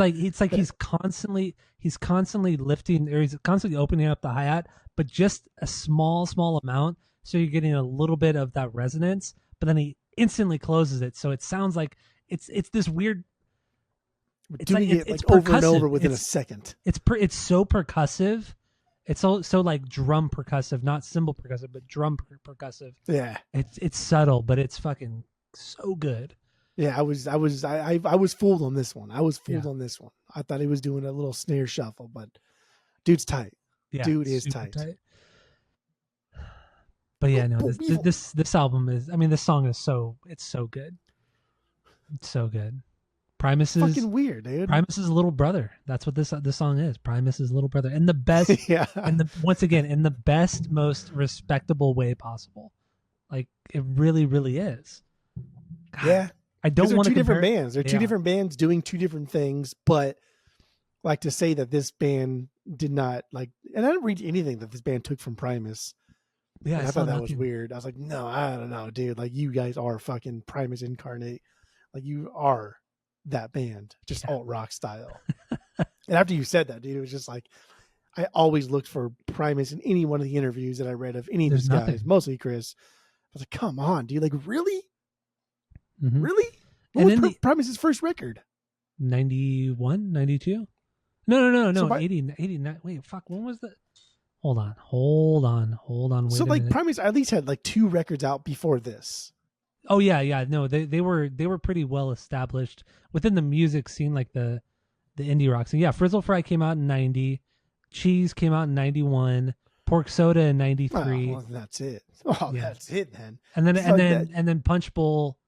constantly lifting, or he's constantly opening up the hi-hat, but just a small amount, so you're getting a little bit of that resonance, but then he instantly closes it, so it sounds like it's this weird. It's doing like it it's like over and percussive. over within a It's- second. It's so percussive. It's so like drum percussive, not cymbal percussive, but drum percussive. Yeah, It's subtle, but it's fucking so good. yeah. I was fooled on this one. I was fooled Yeah. on this one. I thought he was doing a little snare shuffle, but dude's tight. Yeah, Dude is super tight. But yeah, no, Boll Weevil. this album is. I mean, this song is so good. It's so good. Primus is Fucking weird, dude. Primus's little brother. That's what this song is. Primus's little brother, and the best, Yeah. and once again in the best, most respectable way possible. Like it really, really is. God, Yeah. I don't They're want two to different compare. bands. They're They two are. different bands doing two different things, but like to say that this band did not like, and I didn't read anything that this band took from Primus. Yeah, And I I saw thought that was nothing. weird. I was like, no, I don't know, dude. Like you guys are fucking Primus incarnate. Like you are that band, just alt rock style. And after you said that, dude, it was just like I always looked for Primus in any one of the interviews that I read of any of There's these nothing. guys, mostly Chris. I was like, come on, dude. Like, really? Mhm. Really? And What then was Primus's first record? 91, 92? No. So by- 80, 89. Wait, fuck. When was that? Hold on. Wait So a like minute. Primus at least had like 2 records out before this. Oh yeah. No, they were pretty well established within the music scene, like the indie rock scene. Yeah, Frizzle Fry came out in 90, Cheese came out in 91, Pork Soda in 93, Well, that's it. Oh, Yeah. that's it then. and then So that- and then Punch Bowl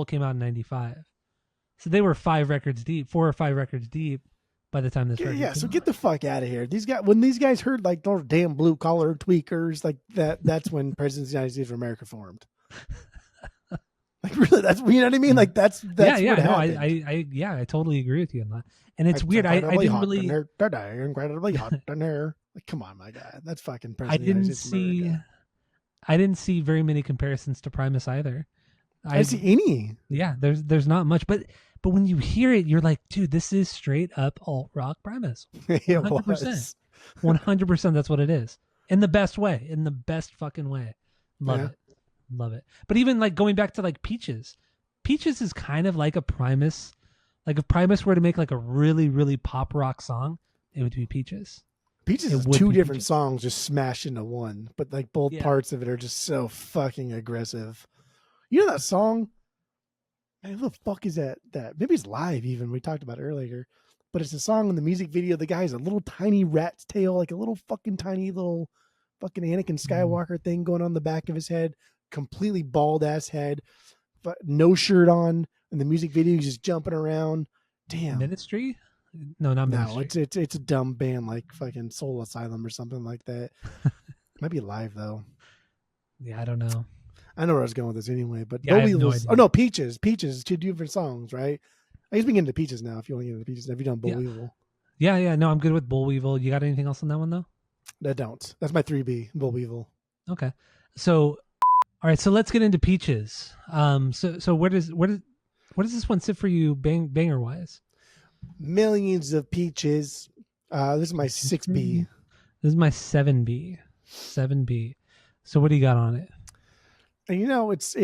came out in 95. So they were 4 or 5 records deep by the time this record yeah, came so out. get the fuck out of here. When these guys heard like those damn blue collar tweakers, like that's when Presidents of the United States of America formed. Like really, that's you know what I mean? Like that's yeah. what No, happened. I totally agree with you on that. And it's weird. I didn't hot really. in there today, incredibly hot in there. Like, come on, my guy, that's fucking I President of the United didn't States of America. I didn't see very many comparisons to Primus either. I didn't see any. Yeah, there's not much, but when you hear it, you're like, dude, this is straight up alt rock Primus. It 100%. was. 100%. That's what it is, in the best way, in the best fucking way. Love it. But even like going back to like Peaches is kind of like a Primus. Like if Primus were to make like a really, really pop rock song, it would be Peaches. Peaches It is would 2 be different Peaches. songs just smashed into one, but like both Yeah. parts of it are just so fucking aggressive. You know that song? Man, who the fuck is that? Maybe it's live even. We talked about it earlier, but it's a song in the music video. The guy has a little tiny rat's tail, like a little fucking tiny little fucking Anakin Skywalker thing going on the back of his head, completely bald ass head, but no shirt on. In the music video, he's just jumping around. Damn. Ministry? No, not Ministry. No, it's a dumb band like fucking Soul Asylum or something like that. Might be live though. Yeah, I don't know. I know where I was going with this anyway, but Yeah, I have no Weevils. idea. Oh no, Peaches, 2 different songs, right? I guess we can get into Peaches now. If you want to get into Peaches, have you done Bull Yeah. Weevil? Yeah. No, I'm good with Bull Weevil. You got anything else on that one though? I don't. That's my 3B, Bull Weevil. Okay. So, all right. So let's get into Peaches. So where does this one sit for you, banger wise? Millions of Peaches. This is my 6B. This is my 7B. 7B. So what do you got on it? And you know, it's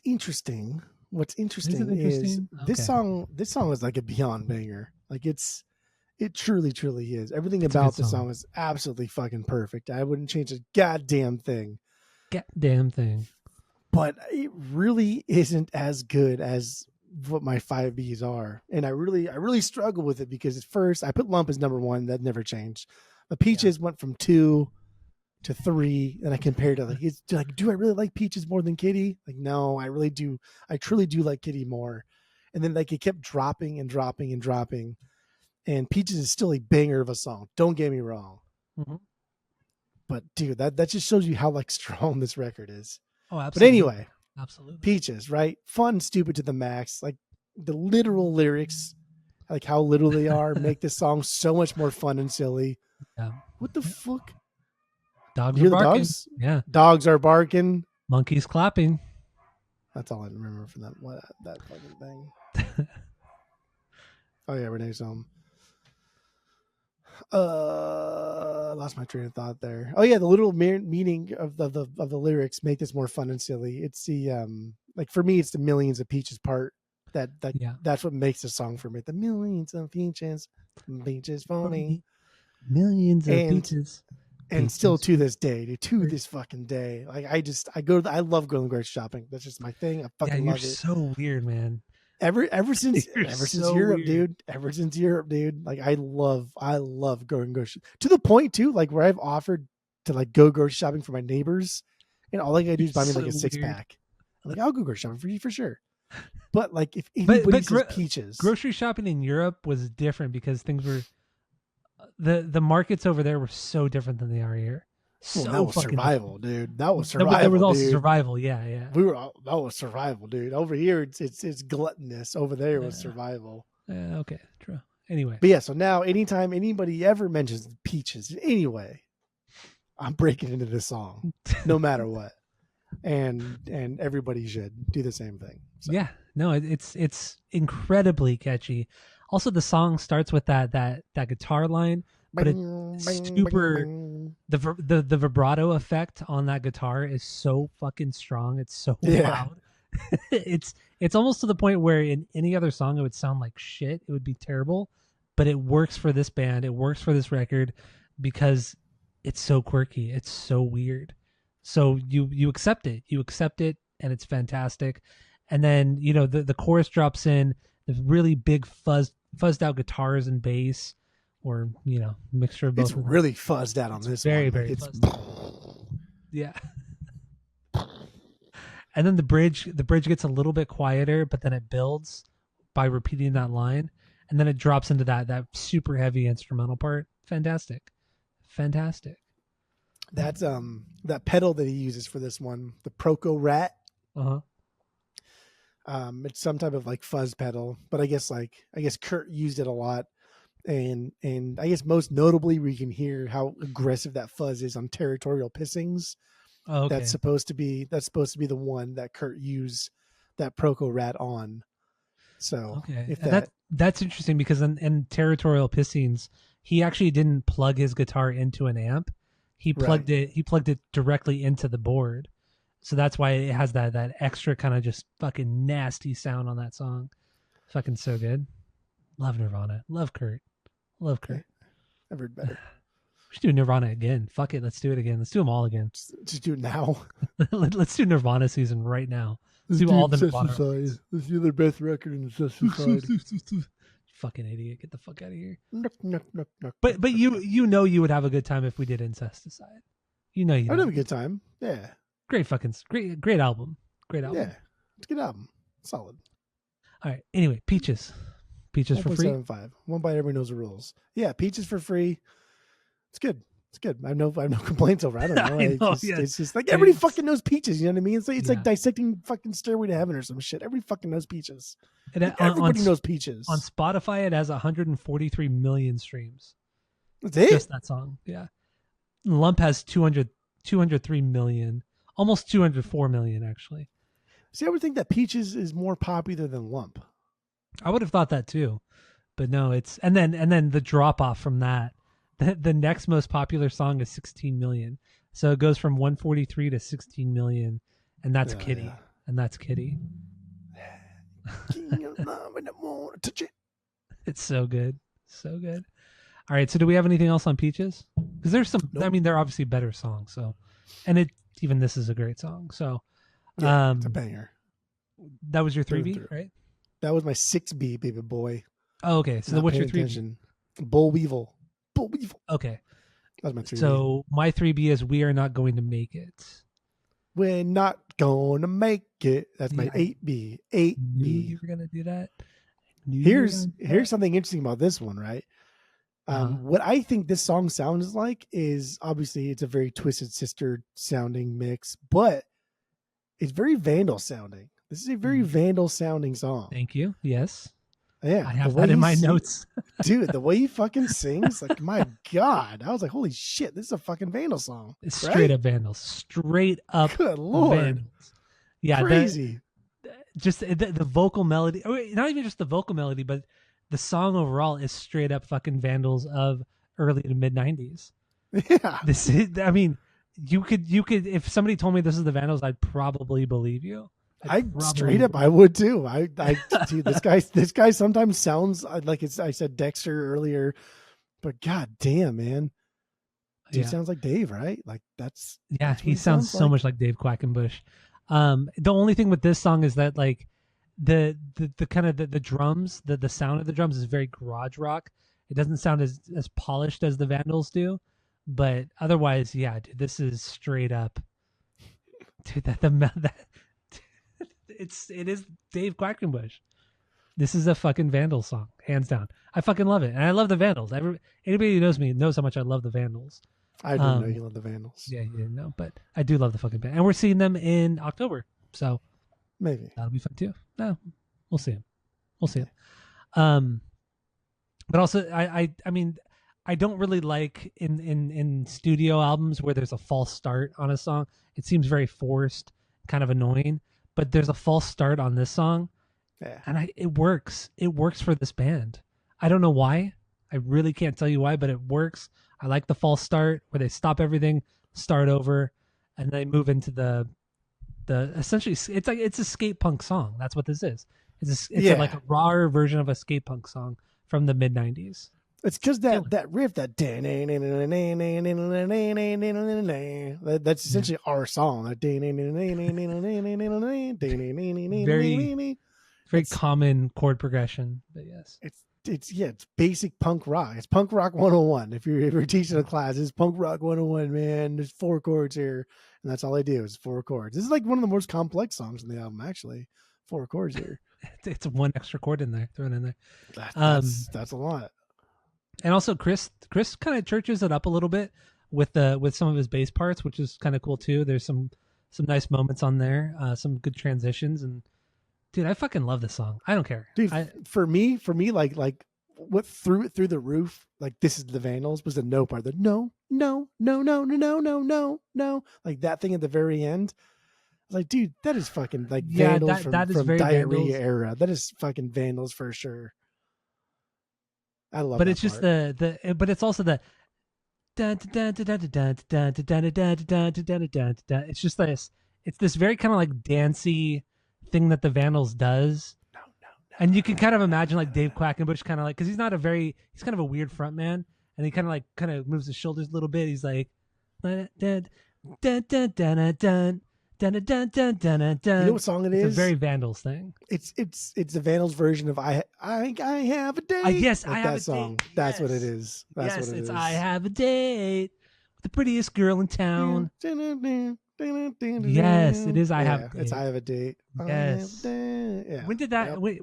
interesting. What's interesting is interesting? this Okay. song is like a beyond banger. Like it truly is. Everything It's a about good the song. song is absolutely fucking perfect. I wouldn't change a goddamn thing. Goddamn thing. But it really isn't as good as what my 5Bs are. And I really struggle with it because at first I put Lump as number 1. That never changed. But Peaches went from 2 to 3, and I compared it. Like, it's like, do I really like Peaches more than Kitty? Like, no, I really do. I truly do like Kitty more. And then like it kept dropping and dropping and dropping. And Peaches is still a banger of a song. Don't get me wrong. Mhm. But dude, that just shows you how like strong this record is. Oh, absolutely. But anyway, absolutely. Peaches, right? Fun, stupid to the max. Like the literal lyrics, like how little they are, make this song so much more fun and silly. Yeah. What the fuck? Dogs You are hear the barking. dogs? Yeah. Dogs are barking. Monkeys clapping. That's all I remember from that fucking thing. Oh yeah, Renee's home. Lost my train of thought there. Oh yeah, the little meaning of the lyrics make this more fun and silly. It's the like for me, it's the millions of peaches part that's what makes the song for me. The millions of peaches funny, Millions of And- peaches. and still Peaches. to this day, dude, to this fucking day, like I love going grocery shopping. That's just my thing. I Yeah, fucking you're love it. so weird, man. Ever since You're so Europe, weird. dude. Ever since Europe, dude. Like I love going grocery to the point too, like where I've offered to like go grocery shopping for my neighbors, and all I gotta do is buy me like a So 6-pack. I'm like, I'll go grocery shopping for you for sure. But like if But anybody says gro- peaches, Grocery shopping in Europe was different because things were the markets over there were so different than they are here. So that was fucking survival, dude. That was There survival. was also dude. survival. Yeah. That was survival, dude. Over here, it's gluttonous. Over there was survival. Okay, true. Anyway, but yeah. So now, anytime anybody ever mentions Peaches in any way, I'm breaking into this song, no matter what, and everybody should do the same thing. So. Yeah, no, it's incredibly catchy. Also, the song starts with that guitar line, but it's super. The vibrato effect on that guitar is so fucking strong. It's so loud. it's almost to the point where in any other song it would sound like shit. It would be terrible, but it works for this band. It works for this record because it's so quirky. It's so weird. So you accept it. You accept it, and it's fantastic. And then the chorus drops in the really big fuzzed out guitars and bass, or mixture of both. It's really fuzzed out on this. Very one. very. Yeah. And then the bridge gets a little bit quieter, but then it builds by repeating that line, and then it drops into that super heavy instrumental part. Fantastic. That's that pedal that he uses for this one, the Proco Rat. It's some type of like fuzz pedal, but I guess Kurt used it a lot, and I guess most notably we can hear how aggressive that fuzz is on Territorial Pissings. Oh, okay. That's supposed to be the one that Kurt used that Proco Rat on. So okay, that's interesting because in Territorial Pissings, he actually didn't plug his guitar into an amp. He plugged it directly into the board. So that's why it has that extra kind of just fucking nasty sound on that song. Fucking so good. Love Nirvana. Love Kurt. Okay. I've heard better. We should do Nirvana again. Fuck it. Let's do it again. Let's do them all again. Just do it now. Let's do Nirvana season right now. Let's do all the Nirvana. Let's do their best record in the Society. Fucking idiot. Get the fuck out of here. No. But you would have a good time if we did Incesticide. You'd I'd have a good time. Yeah. Great album. Great album. Yeah. It's a good album. Solid. All right. Anyway, Peaches for free. 1.75. One bite, everybody knows the rules. Yeah, Peaches for free. It's good. I have no complaints over it. I don't know. It's just like everybody fucking knows Peaches. You know what I mean? It's like dissecting fucking Stairway to Heaven or some shit. Everybody fucking knows Peaches. Everybody knows Peaches. On Spotify, it has 143 million streams. That's it? Just that song. Yeah. Lump has 203 million. Almost 204 million, actually. See, I would think that Peaches is more popular than Lump. I would have thought that too, but no. It's and then the drop off from that. The next most popular song is 16 million, so it goes from 143 to 16 million, and that's Kitty, yeah. And that's Kitty. It's so good, so good. All right, so do we have anything else on Peaches? Because there's some. Nope. I mean, they're obviously better songs. So, and even this is a great song. So, yeah, it's a banger. That was your 3B, right? That was my 6B, baby boy. Oh, okay. So what's your 3B? Bull Weevil. Okay. That was my 3B. So my 3B is We Are Not Going to Make It. We're not going to make it. That's my 8B. 8B. Knew you were going to do that. Here's something interesting about this one, right? What I think this song sounds like is obviously it's a very Twisted Sister sounding mix, but it's very Vandal sounding. This is a very Vandal sounding song. Thank you. Yes. Yeah. I have that in my notes. Dude, the way he fucking sings, like, my God. I was like, holy shit, this is a fucking Vandal song. It's straight up Vandals. Straight up Good Lord. Vandals. Yeah. Crazy. Just the vocal melody, not even just the vocal melody, but the song overall is straight up fucking Vandals of early to mid 90s. Yeah. This is, I mean, you could, if somebody told me this is the Vandals, I'd probably believe you. I would too. Dude, this guy sometimes sounds like I said Dexter earlier, but god damn, man. Dude sounds like Dave, right? Like that's he sounds so much like Dave Quackenbush. The only thing with this song is that like the kind of the drums, the sound of the drums is very garage rock. It doesn't sound as polished as the Vandals do, but otherwise, yeah, dude, this is straight up. Dude, it is Dave Quackenbush. This is a fucking Vandals song, hands down. I fucking love it, and I love the Vandals. Anybody who knows me knows how much I love the Vandals. I didn't know you loved the Vandals. Yeah, you didn't know, but I do love the fucking band, and we're seeing them in October, so Maybe that'll be fun too. No, we'll see them. We'll see them. But also, I mean, I don't really like in studio albums where there's a false start on a song. It seems very forced, kind of annoying. But there's a false start on this song, and it works. It works for this band. I don't know why. I really can't tell you why, but it works. I like the false start where they stop everything, start over, and they move into the essentially it's a skate punk song. That's what this is. It's like a rawer version of a skate punk song from the mid '90s. It's because that riff, that's essentially our song. Very common chord progression, but yes, it's basic punk rock. It's punk rock 101. If you're teaching a class, it's punk rock 101, man. There's 4 chords here, and that's all I do is 4 chords. This is like one of the most complex songs in the album, actually. 4 chords here. It's one extra chord in there, thrown in there. That's a lot. And also, Chris kind of churches it up a little bit with some of his bass parts, which is kind of cool too. There's some nice moments on there, some good transitions, and dude, I fucking love this song. I don't care, dude. For me, like what threw it through the roof, like This Is the Vandals, was the no part. The no, like that thing at the very end. I was like, dude, that is fucking like Vandals from Diarrhea Vandals era. That is fucking Vandals for sure. I love. But it's just but it's also the. It's just this. It's this very kind of like dancey thing that the Vandals does. No. And you can kind of imagine like Dave Quackenbush kind of like, because he's kind of a weird front man, and he kind of moves his shoulders a little bit. He's like, you know what song it is? It's a very Vandals thing. It's the Vandals version of I have a date. Yes, like I have that a song. date. That's what it is. That's what it is. I have a date with the prettiest girl in town. Yes, it is. I have a date. It's I have a date. Yes. Yeah. When did that? Wait.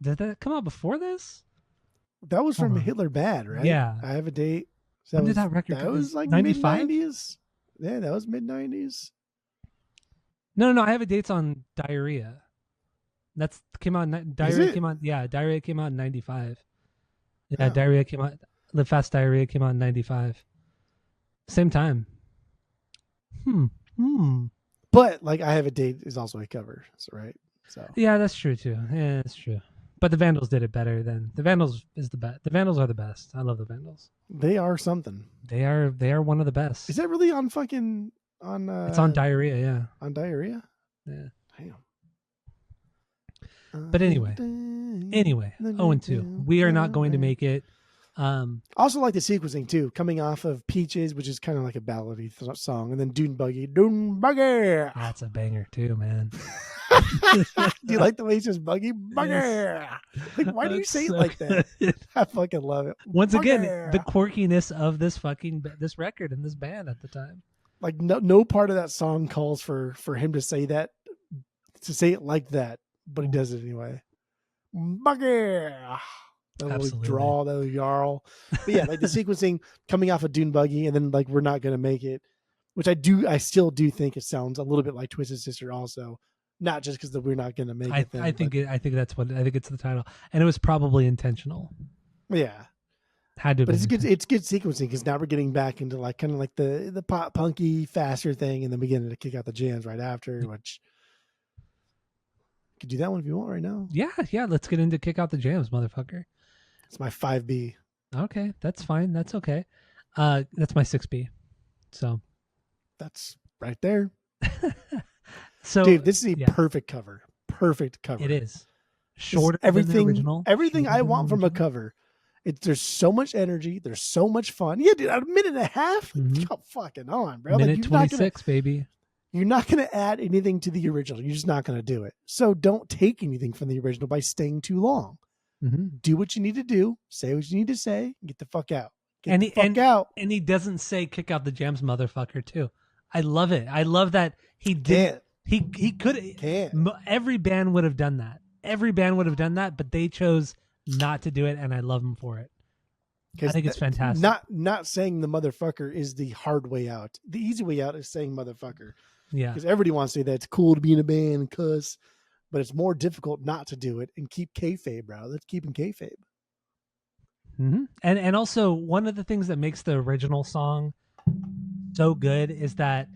Did that come out before this? That was from Hitler Bad, right? Yeah. I have a date. So when did that record? That was like 95? mid-90s. Yeah, that was mid-90s. No. I have a date's on Diarrhea. That's came out. Diarrhea came out. Yeah, Diarrhea came out in 95. Yeah, Diarrhea came out. Live Fast Diarrhea came out in 95. Same time. But like I have a date is also a cover, right? So yeah, that's true too. Yeah, that's true. But the Vandals did it better than the Vandals is the best. The Vandals are the best. I love the Vandals. They are something. They are one of the best. Is that really on fucking on? It's on Diarrhea, yeah. On Diarrhea. Yeah. Damn. But anyway, 0-2. We are not going to make it. Also like the sequencing too, coming off of Peaches, which is kind of like a ballady song, and then Dune Buggy. That's a banger too, man. Do you like the way he says Buggy? Yes. Like, why do you say it like that? I fucking love it. Once again, the quirkiness of this record and this band at the time. Like no part of that song calls for him to say that, to say it like that, but he does it anyway. Buggy. That little drawl, that little yarl. But yeah, like the sequencing coming off of Dune Buggy, and then like We're Not Gonna Make It, which I still do think it sounds a little bit like Twisted Sister also. Not just because We're Not Gonna Make It thing. I think it's the title. And it was probably intentional. Yeah. Had to be. But it's good sequencing because now we're getting back into like kind of like the pop punky faster thing, and then beginning to kick out the jams right after, which you could do that one if you want right now. Yeah, let's get into Kick Out the Jams, motherfucker. It's my 5B. Okay, that's fine. That's okay. That's my 6B. So that's right there. So, Dave, this is a perfect cover. Perfect cover. It is. Shorter everything, than the original. Everything I want from a cover. There's so much energy. There's so much fun. Yeah, dude, a minute and a half? Come fucking on, bro. Minute 26, baby. You're not going to add anything to the original. You're just not going to do it. So don't take anything from the original by staying too long. Do what you need to do. Say what you need to say. Get the fuck out. Get the fuck out. And he doesn't say Kick Out the Jams, motherfucker, too. I love it. I love that he did. He could. Every band would have done that. Every band would have done that, but they chose not to do it, and I love him for it. I think it's fantastic. Not saying the motherfucker is the hard way out. The easy way out is saying motherfucker. Yeah. Because everybody wants to say that it's cool to be in a band and cuss, but it's more difficult not to do it and keep kayfabe, bro. That's keeping kayfabe. Mm-hmm. And also one of the things that makes the original song so good is that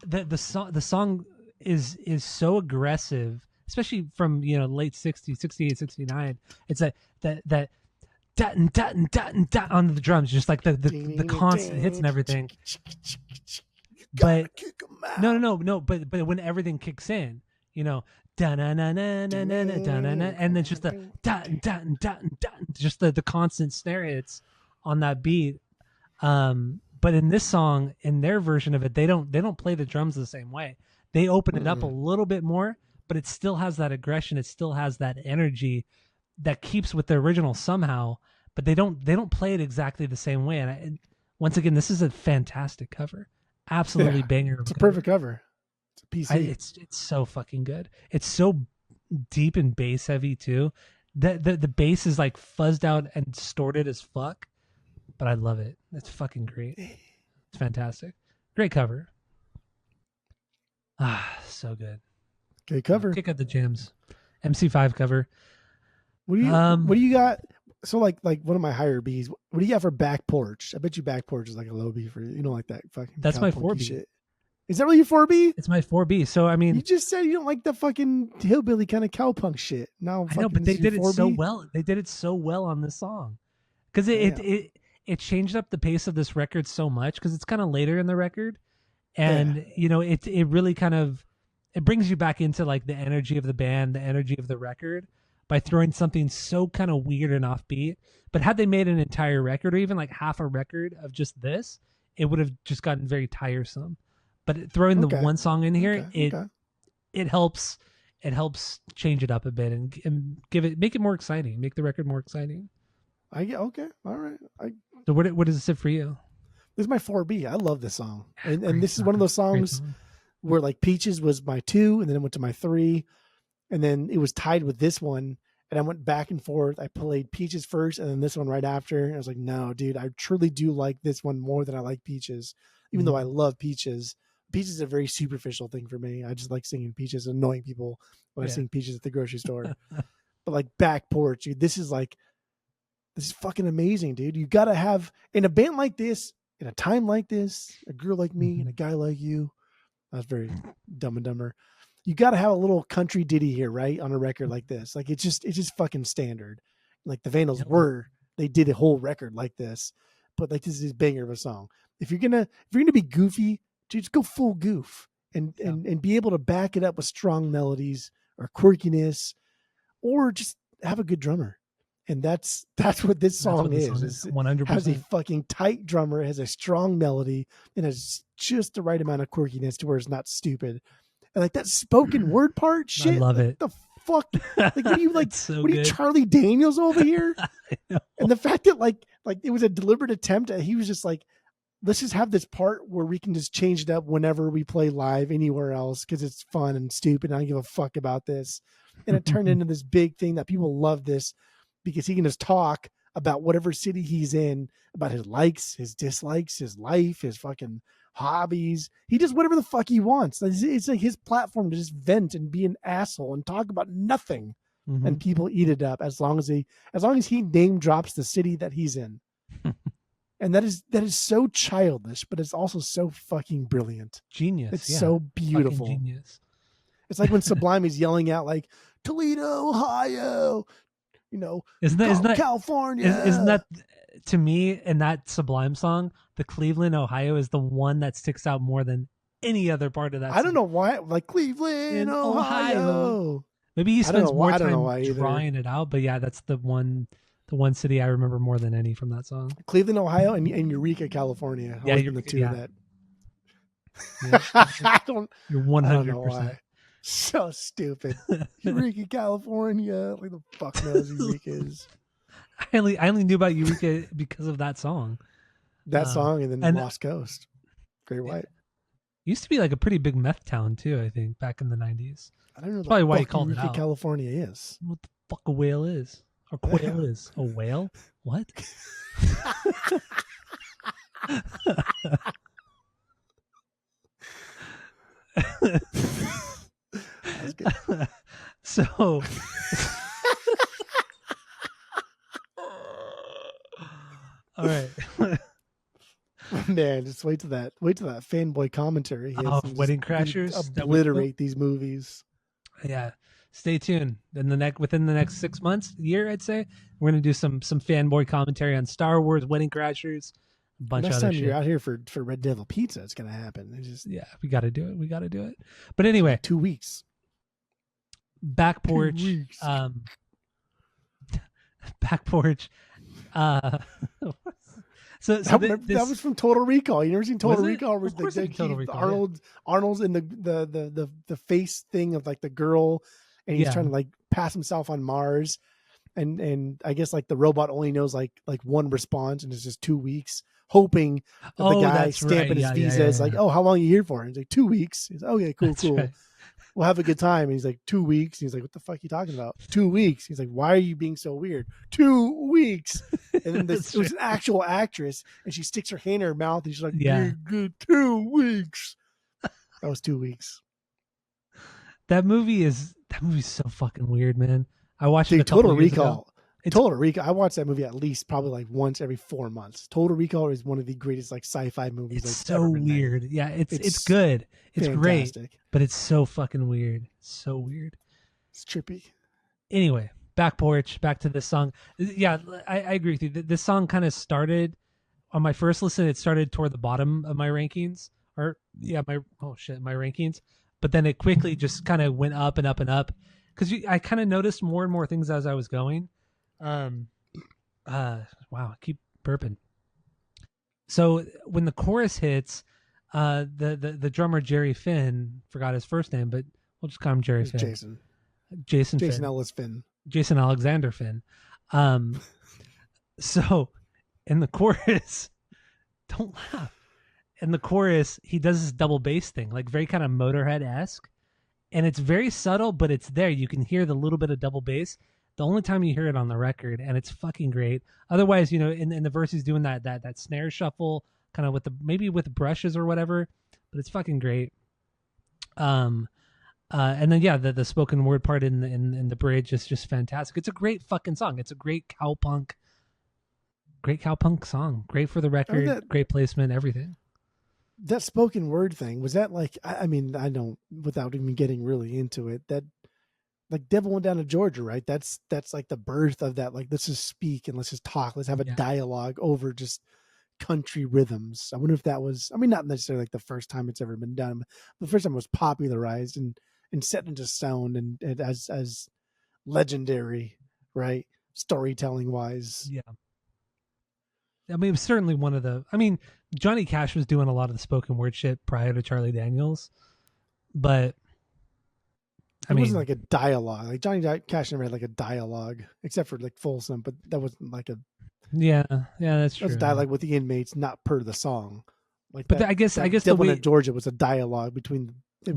the song is so aggressive, especially from late 60s, 68, 69. It's that dot dot on the drums, just like the constant hits and everything. But no, but when everything kicks in, da na na na na na na na, and then just the dot dot dot dot, just the constant snare hits on that beat. But in this song, in their version of it, they don't play the drums the same way. They open it up a little bit more, but it still has that aggression. It still has that energy that keeps with the original somehow. But they don't play it exactly the same way. And once again, this is a fantastic cover. Absolutely banger. It's a perfect cover. It's a PC. It's so fucking good. It's so deep and bass heavy too. The bass is like fuzzed out and distorted as fuck, but I love it. It's fucking great. It's fantastic. Great cover. So good. Okay, cover. Kick out the jams. MC5 cover. What do you got? So like one of my higher B's. What do you got for Back Porch? I bet you Back Porch is like a low B for you. You don't like that fucking. That's my 4B. Shit. Is that really your 4B? It's my 4B. So I mean, you just said you don't like the fucking hillbilly kind of cowpunk shit. Now I know, but they did it so well. They did it so well on this song because it changed up the pace of this record so much because it's kind of later in the record, and it really kind of it brings you back into like the energy of the band, the energy of the record by throwing something so kind of weird and offbeat. But had they made an entire record or even like half a record of just this, it would have just gotten very tiresome. But throwing the one song in here, it helps change it up a bit and make it more exciting, make the record more exciting. All right. So what does it sit for you? This is my 4B. I love this song, and this is one of those songs where like Peaches was my 2, and then it went to my 3, and then it was tied with this one, and I went back and forth. I played Peaches first, and then this one right after. And I was like, no, dude, I truly do like this one more than I like Peaches, even though I love Peaches. Peaches is a very superficial thing for me. I just like singing Peaches, annoying people when I sing Peaches at the grocery store. But like Back Porch, dude, this is fucking amazing, dude. You got to have, in a band like this, in a time like this, a girl like me and a guy like you. That's very Dumb and Dumber. You got to have a little country ditty here, right? On a record like this. Like it's just fucking standard. Like the Vandals they did a whole record like this, but like this is a banger of a song. If you're going to be goofy, dude, just go full goof and be able to back it up with strong melodies or quirkiness, or just have a good drummer. And that's what this song is. 100%. Has a fucking tight drummer, has a strong melody, and has just the right amount of quirkiness to where it's not stupid. And like that spoken word part shit. I love it. The fuck? Like what are you like? So what are you, Charlie Daniels over here? And the fact that like it was a deliberate attempt. He was just like, let's just have this part where we can just change it up whenever we play live anywhere else because it's fun and stupid. And I don't give a fuck about this. And it turned into this big thing that people love this because he can just talk about whatever city he's in, about his likes, his dislikes, his life, his fucking hobbies. He does whatever the fuck he wants. It's like his platform to just vent and be an asshole and talk about nothing. And people eat it up as long as he name drops the city that he's in. And that is so childish, but it's also so fucking brilliant. Genius. It's so beautiful. Fucking genius. It's like when Sublime is yelling out like Toledo, Ohio, isn't that California? Isn't that, to me, in that Sublime song, the Cleveland, Ohio is the one that sticks out more than any other part of that song. I don't know why, like Cleveland, Ohio. Maybe he spends more time drawing it out, but yeah, that's the one city I remember more than any from that song. Cleveland, Ohio, and Eureka, California. Yeah, you're the two of that. Yeah. You're 100%. So stupid. Eureka, California. Like the fuck knows Eureka is. I only knew about Eureka because of that song. That song and then Lost Coast. Great White. Used to be like a pretty big meth town too, I think, back in the 90s. I don't know. That's probably why he called Eureka, it out. California is. What the fuck a whale is. Or quail is a whale? What? That was good. So all right. Man, just wait till that fanboy commentary hits Oh, and just Wedding Crashers? That we obliterate these movies. Yeah. Stay tuned. Within the next 6 months, year, I'd say, we're gonna do some fanboy commentary on Star Wars, Wedding Crashers, a bunch Next of other time shit. you're out here for Red Devil Pizza, it's gonna happen. It's just Yeah, we gotta do it. We gotta do it. But anyway, 2 weeks. back 2 porch. weeks. Back porch. So That was from Total Recall. You never seen Total Was it? Recall? Of course I've seen Total Recall, yeah. Arnold's in the face thing of like the girl, and he's Yeah. trying to like pass himself on Mars, and I guess like the robot only knows like one response, and it's just 2 weeks, hoping that the Oh, guy that's stamping right. his Yeah, visa yeah, is like, yeah. oh, how long are you here for? And he's like 2 weeks. He's like, okay, cool, That's cool. right. We'll have a good time. And he's like 2 weeks. And he's like, what the fuck are you talking about? 2 weeks. He's like, why are you being so weird? 2 weeks. And then That's it was an actual actress, and she sticks her hand in her mouth, and she's like, Yeah. good 2 weeks. That was 2 weeks. That movie's so fucking weird, man. I watched it Dude, a couple Total years ago. Recall. Total Recall. I watch that movie at least probably like once every 4 months. Total Recall is one of the greatest like sci-fi movies. It's like so ever been made. weird. Yeah, it's It's good. It's great, Fantastic. but it's so fucking weird. So weird. It's trippy. Anyway, back porch, back to this song. Yeah, I agree with you. This song kind of started on my first listen. It started toward the bottom of my rankings, my rankings. But then it quickly just kind of went up and up and up because I kind of noticed more and more things as I was going. Wow, I keep burping. So when the chorus hits, the drummer Jerry Finn, forgot his first name, but we'll just call him Jerry It's Finn. Jason Finn. Ellis Finn. Jason Alexander Finn. So in the chorus, don't laugh. In the chorus, he does this double bass thing, like very kind of Motorhead-esque. And it's very subtle, but it's there. You can hear the little bit of double bass. The only time you hear it on the record, and it's fucking great. Otherwise, in the verse, he's doing that snare shuffle, kind of with brushes or whatever. But it's fucking great. And then the spoken word part in the bridge is just fantastic. It's a great fucking song. It's a great cowpunk song. Great for the record. Great placement. Everything. That spoken word thing, was that like, I mean, I don't, without even getting really into it, that like Devil Went Down to Georgia, right? That's like the birth of that. Like, let's just speak and let's just talk. Let's have a dialogue over just country rhythms. I wonder if that was, I mean, not necessarily like the first time it's ever been done, but the first time it was popularized and set into sound and as legendary, right? Storytelling wise. Yeah. I mean, it was certainly one of the, Johnny Cash was doing a lot of the spoken word shit prior to Charlie Daniels, but it wasn't like a dialogue. Like Johnny Cash never had like a dialogue, except for like Folsom, but that wasn't like a. Yeah, that's true. That was a dialogue with the inmates, not per the song. Like, but I guess Devil the way in Georgia was a dialogue between two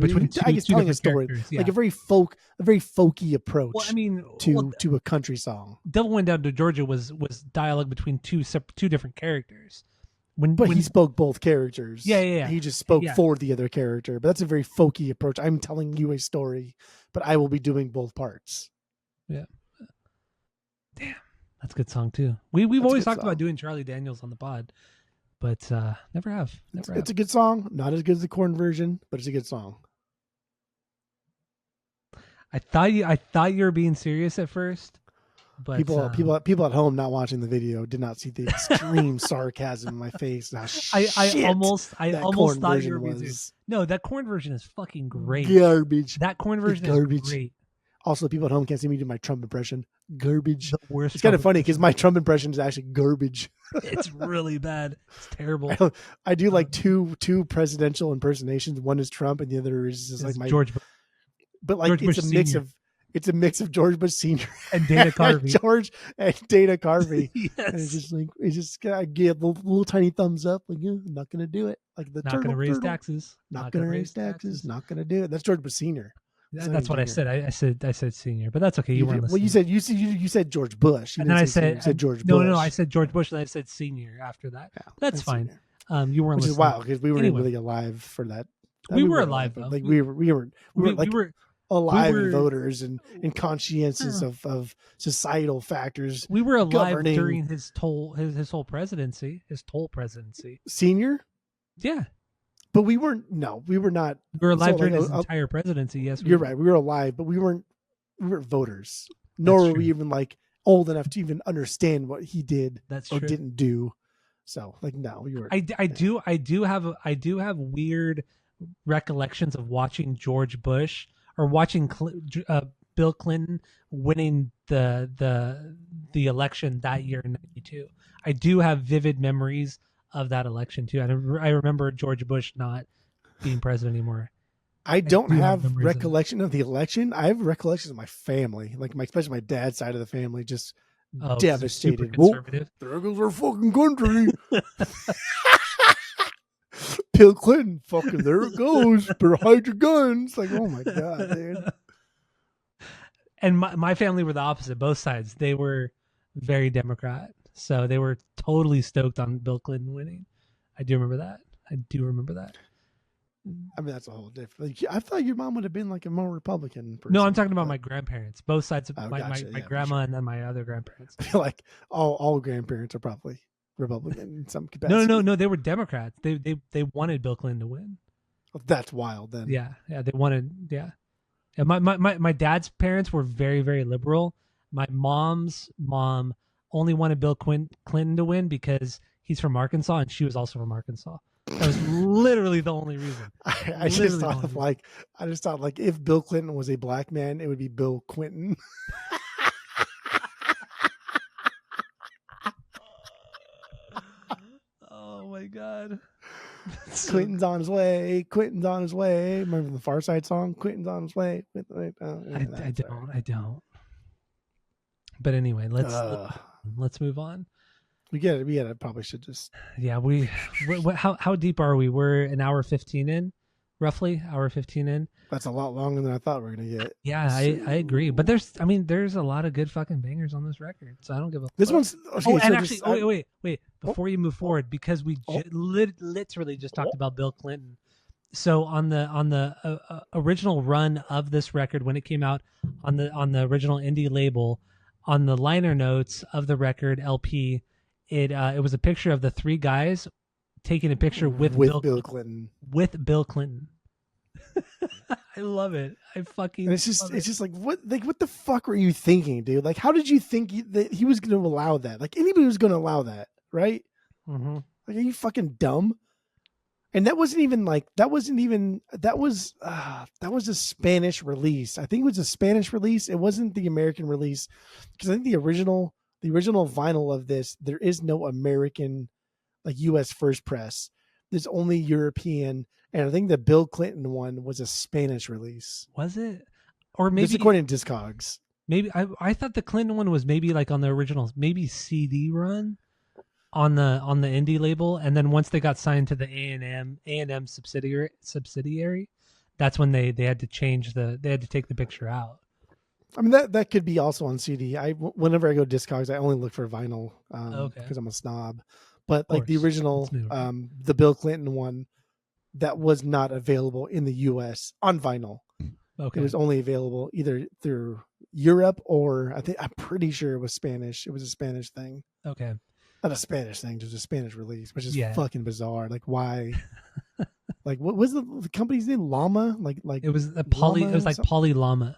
telling a story, like a very folky approach. Well, I mean, to a country song. Devil Went Down to Georgia was dialogue between two different characters. When he spoke both characters. Yeah. He just spoke for the other character. But that's a very folky approach. I'm telling you a story, but I will be doing both parts. Yeah. Damn, that's a good song too. We've always talked about doing Charlie Daniels on the pod, but never have. It's a good song. Not as good as the Korn version, but it's a good song. I thought you were being serious at first. But people at home not watching the video did not see the extreme sarcasm in my face. I almost thought you were being serious. No, that Korn version is fucking great. Garbage. That Korn version garbage. is great. Also, people at home can't see me do my Trump impression. Garbage. The worst. It's kind of funny because my Trump impression is actually garbage. It's really bad. It's terrible. I do like two presidential impersonations. One is Trump, and the other is just like my George. But like George Bush it's a mix of George Bush Sr. and Dana Carvey. George and Dana Carvey. Yes. And it's just I give a little tiny thumbs up. Like, I'm not gonna do it. Like the not gonna raise taxes. Not gonna raise taxes. Not gonna do it. That's George Bush Sr. That's what I said. I said senior, but that's okay. You weren't listening. Well, you said George Bush, and then I said George Bush. No, I said George Bush, and I said senior after that. Yeah, that's fine. Senior. You weren't. Which listening. is wild because we weren't really alive for that. We were alive though. Like we were alive voters and conscientious of societal factors. We were alive during his whole presidency, Senior? Yeah. But we weren't. No, we were not. We were alive during his entire presidency. Yes, you're right. We were alive, but we weren't voters. Nor were we even like old enough to even understand what he did or didn't do. So like, no, we were. I do have weird recollections of watching George Bush or watching Bill Clinton winning the election that year in '92. I do have vivid memories of that election too. I remember George Bush not being president anymore. I don't have recollection of the election. I have recollections of my family, like especially my dad's side of the family, just devastated. Conservative. There goes our fucking country. Bill Clinton, fucking there it goes. Better hide your guns. Like, oh my god, dude. And my family were the opposite. Both sides, they were very Democrat. So they were totally stoked on Bill Clinton winning. I do remember that. I mean, that's a whole different. Like, I thought your mom would have been like a more Republican person. No, I'm talking about my grandparents. Both sides of my grandma and then my other grandparents. I feel like all grandparents are probably Republican in some capacity. No. They were Democrats. They wanted Bill Clinton to win. Well, that's wild. Then. Yeah. They wanted. Yeah. And my dad's parents were very, very liberal. My mom's mom only wanted Bill Clinton to win because he's from Arkansas and she was also from Arkansas. That was literally the only reason. I just thought like if Bill Clinton was a black man, it would be Bill Quinton. Oh my god. Quentin's on his way. Quentin's on his way. Remember the Far Side song? Quentin's on his way. I don't. But anyway, let's move on. We get it. We probably should just. Yeah, how deep are we? We're an hour 15 in, roughly hour 15 in. That's a lot longer than I thought we were gonna get. Yeah, I agree. But there's a lot of good fucking bangers on this record, so I don't give a. This one's. Okay, wait. Before you move forward, because we literally just talked about Bill Clinton. So on the original run of this record, when it came out on the original indie label, on the liner notes of the record LP, it was a picture of the three guys taking a picture with Bill Clinton. With Bill Clinton. I love it. It's just like what the fuck were you thinking, dude? Like, how did you think that he was going to allow that? Like, anybody was going to allow that, right? Mm-hmm. Like, are you fucking dumb? And that was a Spanish release. I think it was a Spanish release. It wasn't the American release, because I think the original vinyl of this, there is no American, like, U.S. first press. There's only European, and I think the Bill Clinton one was a Spanish release. Was it? Or maybe it's according to Discogs. Maybe I thought the Clinton one was maybe like on the original, maybe CD run on the indie label, and then once they got signed to the A&M subsidiary, that's when they had to change they had to take the picture out. I mean, that could be also on CD. Whenever I go to Discogs, I only look for vinyl because I'm a snob. But like the original, the Bill Clinton one, that was not available in the U.S. on vinyl. Okay, it was only available either through Europe or I'm pretty sure it was Spanish. It was a Spanish thing. Okay, not a Spanish thing, just a Spanish release, which is fucking bizarre. Like, why? Like, what was the company's name? Llama? Like it was a Poly. It was like Poly Llama.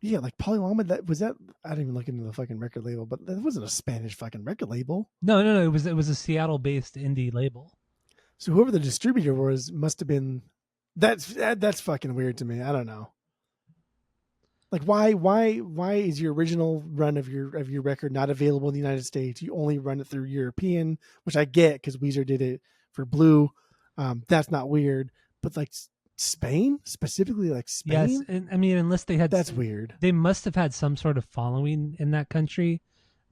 Yeah, like Poly Llama. That. I didn't even look into the fucking record label, but that wasn't a Spanish fucking record label. No. It was a Seattle-based indie label. So whoever the distributor was must have been. That's fucking weird to me. I don't know. Like, why is your original run of your record not available in the United States? You only run it through European, which I get because Weezer did it for Blue. That's not weird, but like Spain, specifically, like Spain. Yes, and I mean, unless they had, that's weird. They must have had some sort of following in that country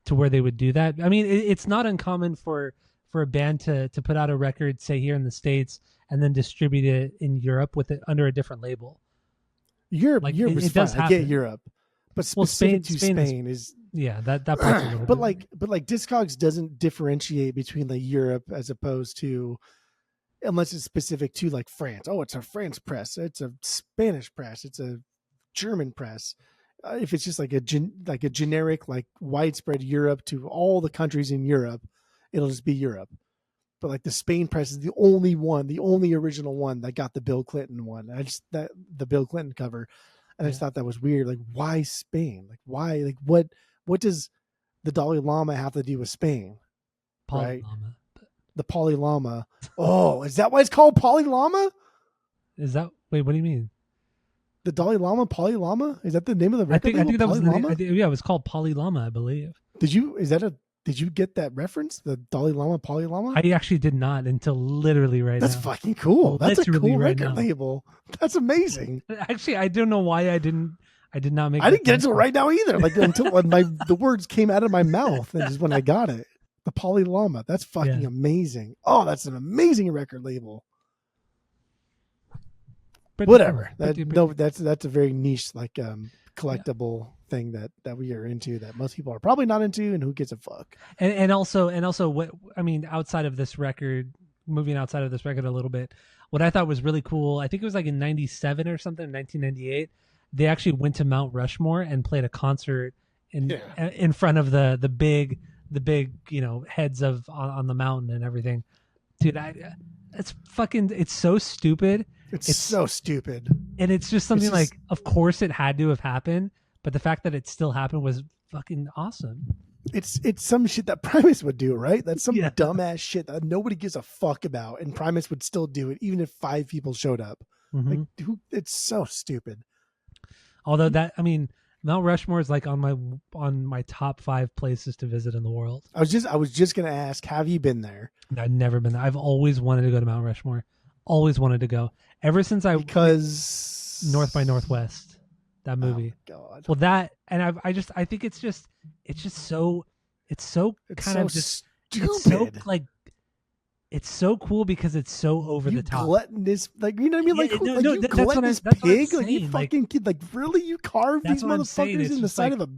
to where they would do that. I mean, it's not uncommon for a band to put out a record, say here in the States, and then distribute it in Europe with it under a different label. Europe, Like Europe it is does fine. I get happen. Europe, but Well, specific to Spain Spain is yeah, that part's a little but bit. like Discogs doesn't differentiate between like Europe as opposed to unless it's specific to like France. Oh, it's a France press. It's a Spanish press. It's a German press. If it's just like a generic like widespread Europe to all the countries in Europe, it'll just be Europe. But like the Spain press is the only one, the only original one that got the Bill Clinton one. The Bill Clinton cover, and I just thought that was weird. Like, why Spain? Like, why? Like, what does the Dalai Lama have to do with Spain? Right? Lama. The Polly Lama. Oh, is that why it's called Polly Lama? Is that wait? What do you mean? The Dalai Lama, Polly Lama? Is that the name of the record? I think that was Polly Lama? yeah, it was called Polly Lama, I believe. Did you get that reference? The Dalai Lama, Polly Lama? I actually did not until literally right That's now. fucking cool. That's Literally a cool right record now. label. That's amazing. Actually, I don't know why I did not make. I didn't get into it right now either. Like until when the words came out of my mouth, and just when I got it, the Polly Lama. That's fucking amazing. Oh, that's an amazing record label. Whatever. That's a very niche like collectible thing that we are into that most people are probably not into, and who gives a fuck. And also what I mean, outside of this record, moving outside of this record a little bit, what I thought was really cool, I think it was like in 97 or something, 1998, they actually went to Mount Rushmore and played a concert in front of the big heads on the mountain and everything. Dude, it's so stupid. It's so stupid. And it's just something like, of course it had to have happened, but the fact that it still happened was fucking awesome. It's some shit that Primus would do, right? That's some dumbass shit that nobody gives a fuck about, and Primus would still do it even if 5 people showed up. Mm-hmm. Like, it's so stupid. Although Mount Rushmore is like on my top 5 places to visit in the world. I was just gonna ask, have you been there? I've never been there. I've always wanted to go to Mount Rushmore. Always wanted to go. Ever since because North by Northwest, that movie. Oh, God. Well, that and I think it's just so stupid. It's so like it's so cool because it's so over the top. Gluttonous, like, you know what I mean? Like, you gluttonous pig. Like, you fucking kid. Like, really? You carve these motherfuckers in the side of a?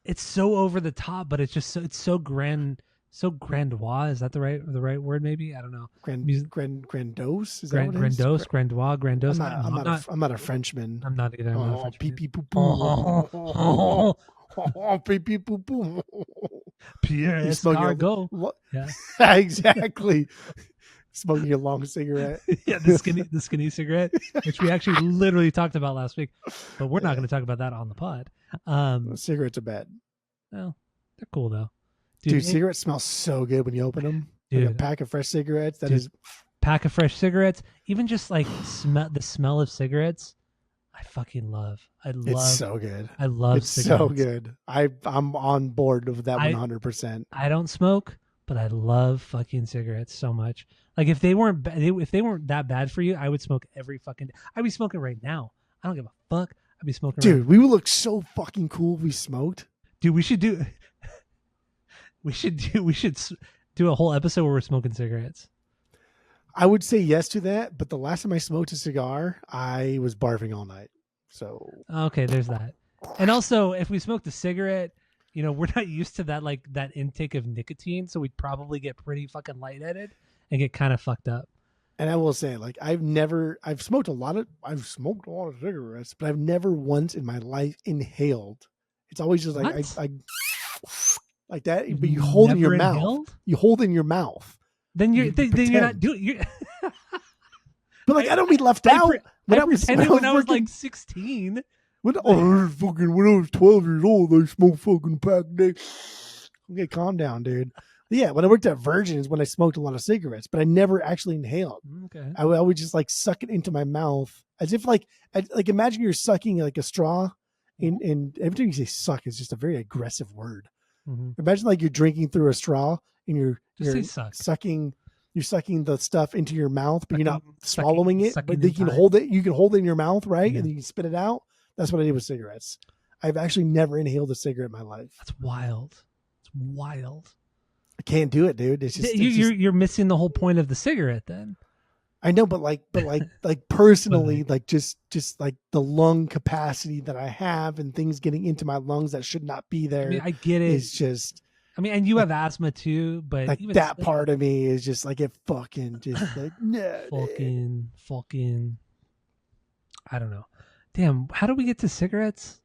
It's so over the top, but it's so grand. So grandois, is that the right word? Maybe, I don't know. Grandos, is that what it is? Grandos. I'm not a Frenchman. I'm not either. Oh, pee pee poo poo. Pee pee poo poo. Pierre Escargot. Yeah, exactly. Smoking a long cigarette. Yeah, the skinny cigarette, which we actually literally talked about last week, but we're not going to talk about that on the pod. Cigarettes are bad. Well, they're cool though. Dude, cigarettes smell so good when you open them. Dude, like a pack of fresh cigarettes. Pack of fresh cigarettes. Even just like the smell of cigarettes, I fucking love. It's so good. I love it's cigarettes. So good. I'm on board with that 100%. I don't smoke, but I love fucking cigarettes so much. Like if they weren't that bad for you, I would smoke every fucking day. I'd be smoking right now. I don't give a fuck. I'd be smoking. Dude, we would look so fucking cool if we smoked. Dude, we should do a whole episode where we're smoking cigarettes. I would say yes to that, but the last time I smoked a cigar, I was barfing all night. So okay, there's that. And also, if we smoked a cigarette, we're not used to that that intake of nicotine, so we'd probably get pretty fucking lightheaded and get kind of fucked up. And I will say, like, I've smoked a lot of cigarettes, but I've never once in my life inhaled. It's always just like I like that, but you hold in your mouth. You hold in your mouth. Then you're not doing. But like, I don't be left out. When I was like 16. When I was 12 years old, I smoked fucking pack a day. Okay, calm down, dude. But yeah, when I worked at Virgin is when I smoked a lot of cigarettes, but I never actually inhaled. Okay. I would just like suck it into my mouth as if like imagine you're sucking like a straw, and every time you say suck, it's just a very aggressive word. Mm-hmm. Imagine like you're drinking through a straw and you're sucking the stuff into your mouth, but you're not swallowing it. But you can hold it. You can hold it in your mouth, right? Yeah. And you can spit it out. That's what I did with cigarettes. I've actually never inhaled a cigarette in my life. That's wild. It's wild. I can't do it, dude. It's just you're missing the whole point of the cigarette then. I know, but personally, like just like the lung capacity that I have and things getting into my lungs that should not be there. I mean, I get it. Is just. I mean, and you have asthma too, but like even that part of me is just like it fucking just like fucking. I don't know. Damn, how do we get to cigarettes?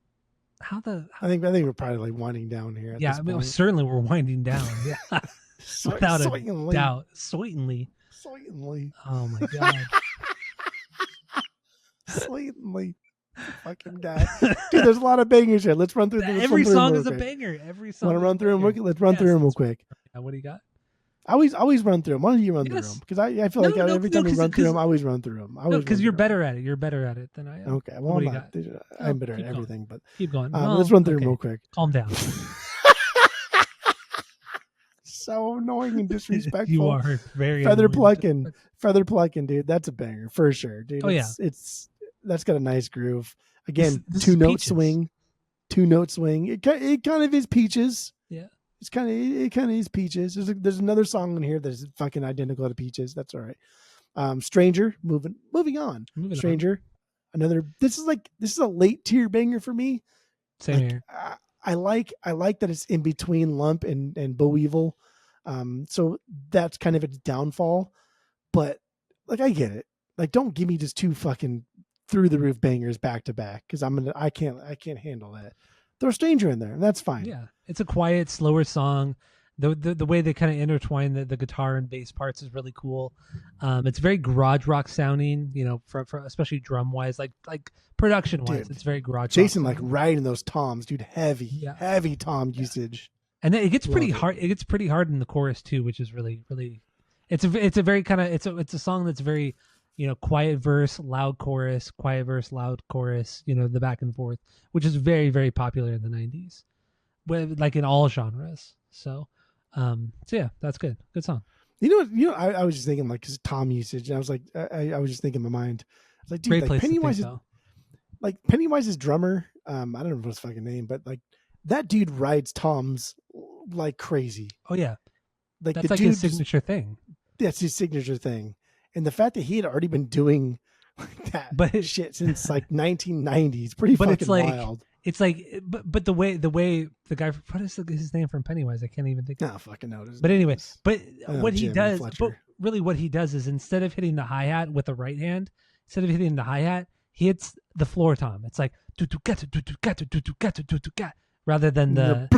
I think we're probably like winding down here. At this point. Certainly we're winding down. Yeah, without a doubt. Certainly. Oh my god. Certainly. Fucking guy, dude. There's a lot of bangers here. Let's run through them. Every song is a banger. Every song. Want to run through them? Let's run through them real quick. What do you got? I always run through them. Why don't you run through them? Because I feel like every time we run through them, I always run through them. No, because you're better at it. You're better at it than I am. Okay, well, I'm better at everything. But keep going. Let's run through them real quick. Calm down. So annoying and disrespectful. You are very feather plucking, dude. That's a banger for sure, dude. Oh yeah, it's that's got a nice groove. Again, this 2-note swing, 2-note swing. It kind of is Peaches. Yeah, it kind of is Peaches. There's another song in here that is fucking identical to Peaches. That's all right. Stranger, moving on. Stranger, another. This is a late tier banger for me. Same here. I like that it's in between Lump and Bo Evil. So that's kind of its downfall, but like I get it. Like, don't give me just 2 fucking through the roof bangers back to back because I can't handle that. Throw Stranger in there, and that's fine. Yeah, it's a quiet, slower song. The way they kind of intertwine the guitar and bass parts is really cool. It's very garage rock sounding, you know, for especially drum wise, like production wise, it's very garage. Jason rock like riding those toms, dude, heavy tom usage. And then it gets pretty hard. It gets pretty hard in the chorus too, which is really, really. It's a very kind of it's a song that's very, you know, quiet verse, loud chorus, quiet verse, loud chorus. You know, the back and forth, which is very, very popular in the '90s, like in all genres. So yeah, that's good. Good song. You know, I was just thinking like because tom usage, and I was like, I was just thinking in my mind, I was like, dude, great like Pennywise Pennywise's drummer, I don't know his fucking name, but like that dude rides toms like crazy. Oh yeah, like that's like his signature thing. That's his signature thing, and the fact that he had already been doing that shit since like 1990 is pretty fucking wild. It's like, but the way the guy, what is his name from Pennywise? I can't even think. No, fucking know. But anyway, what he does, really what he does is instead of hitting the hi-hat with the right hand, instead of hitting the hi-hat, he hits the floor tom. It's like rather than the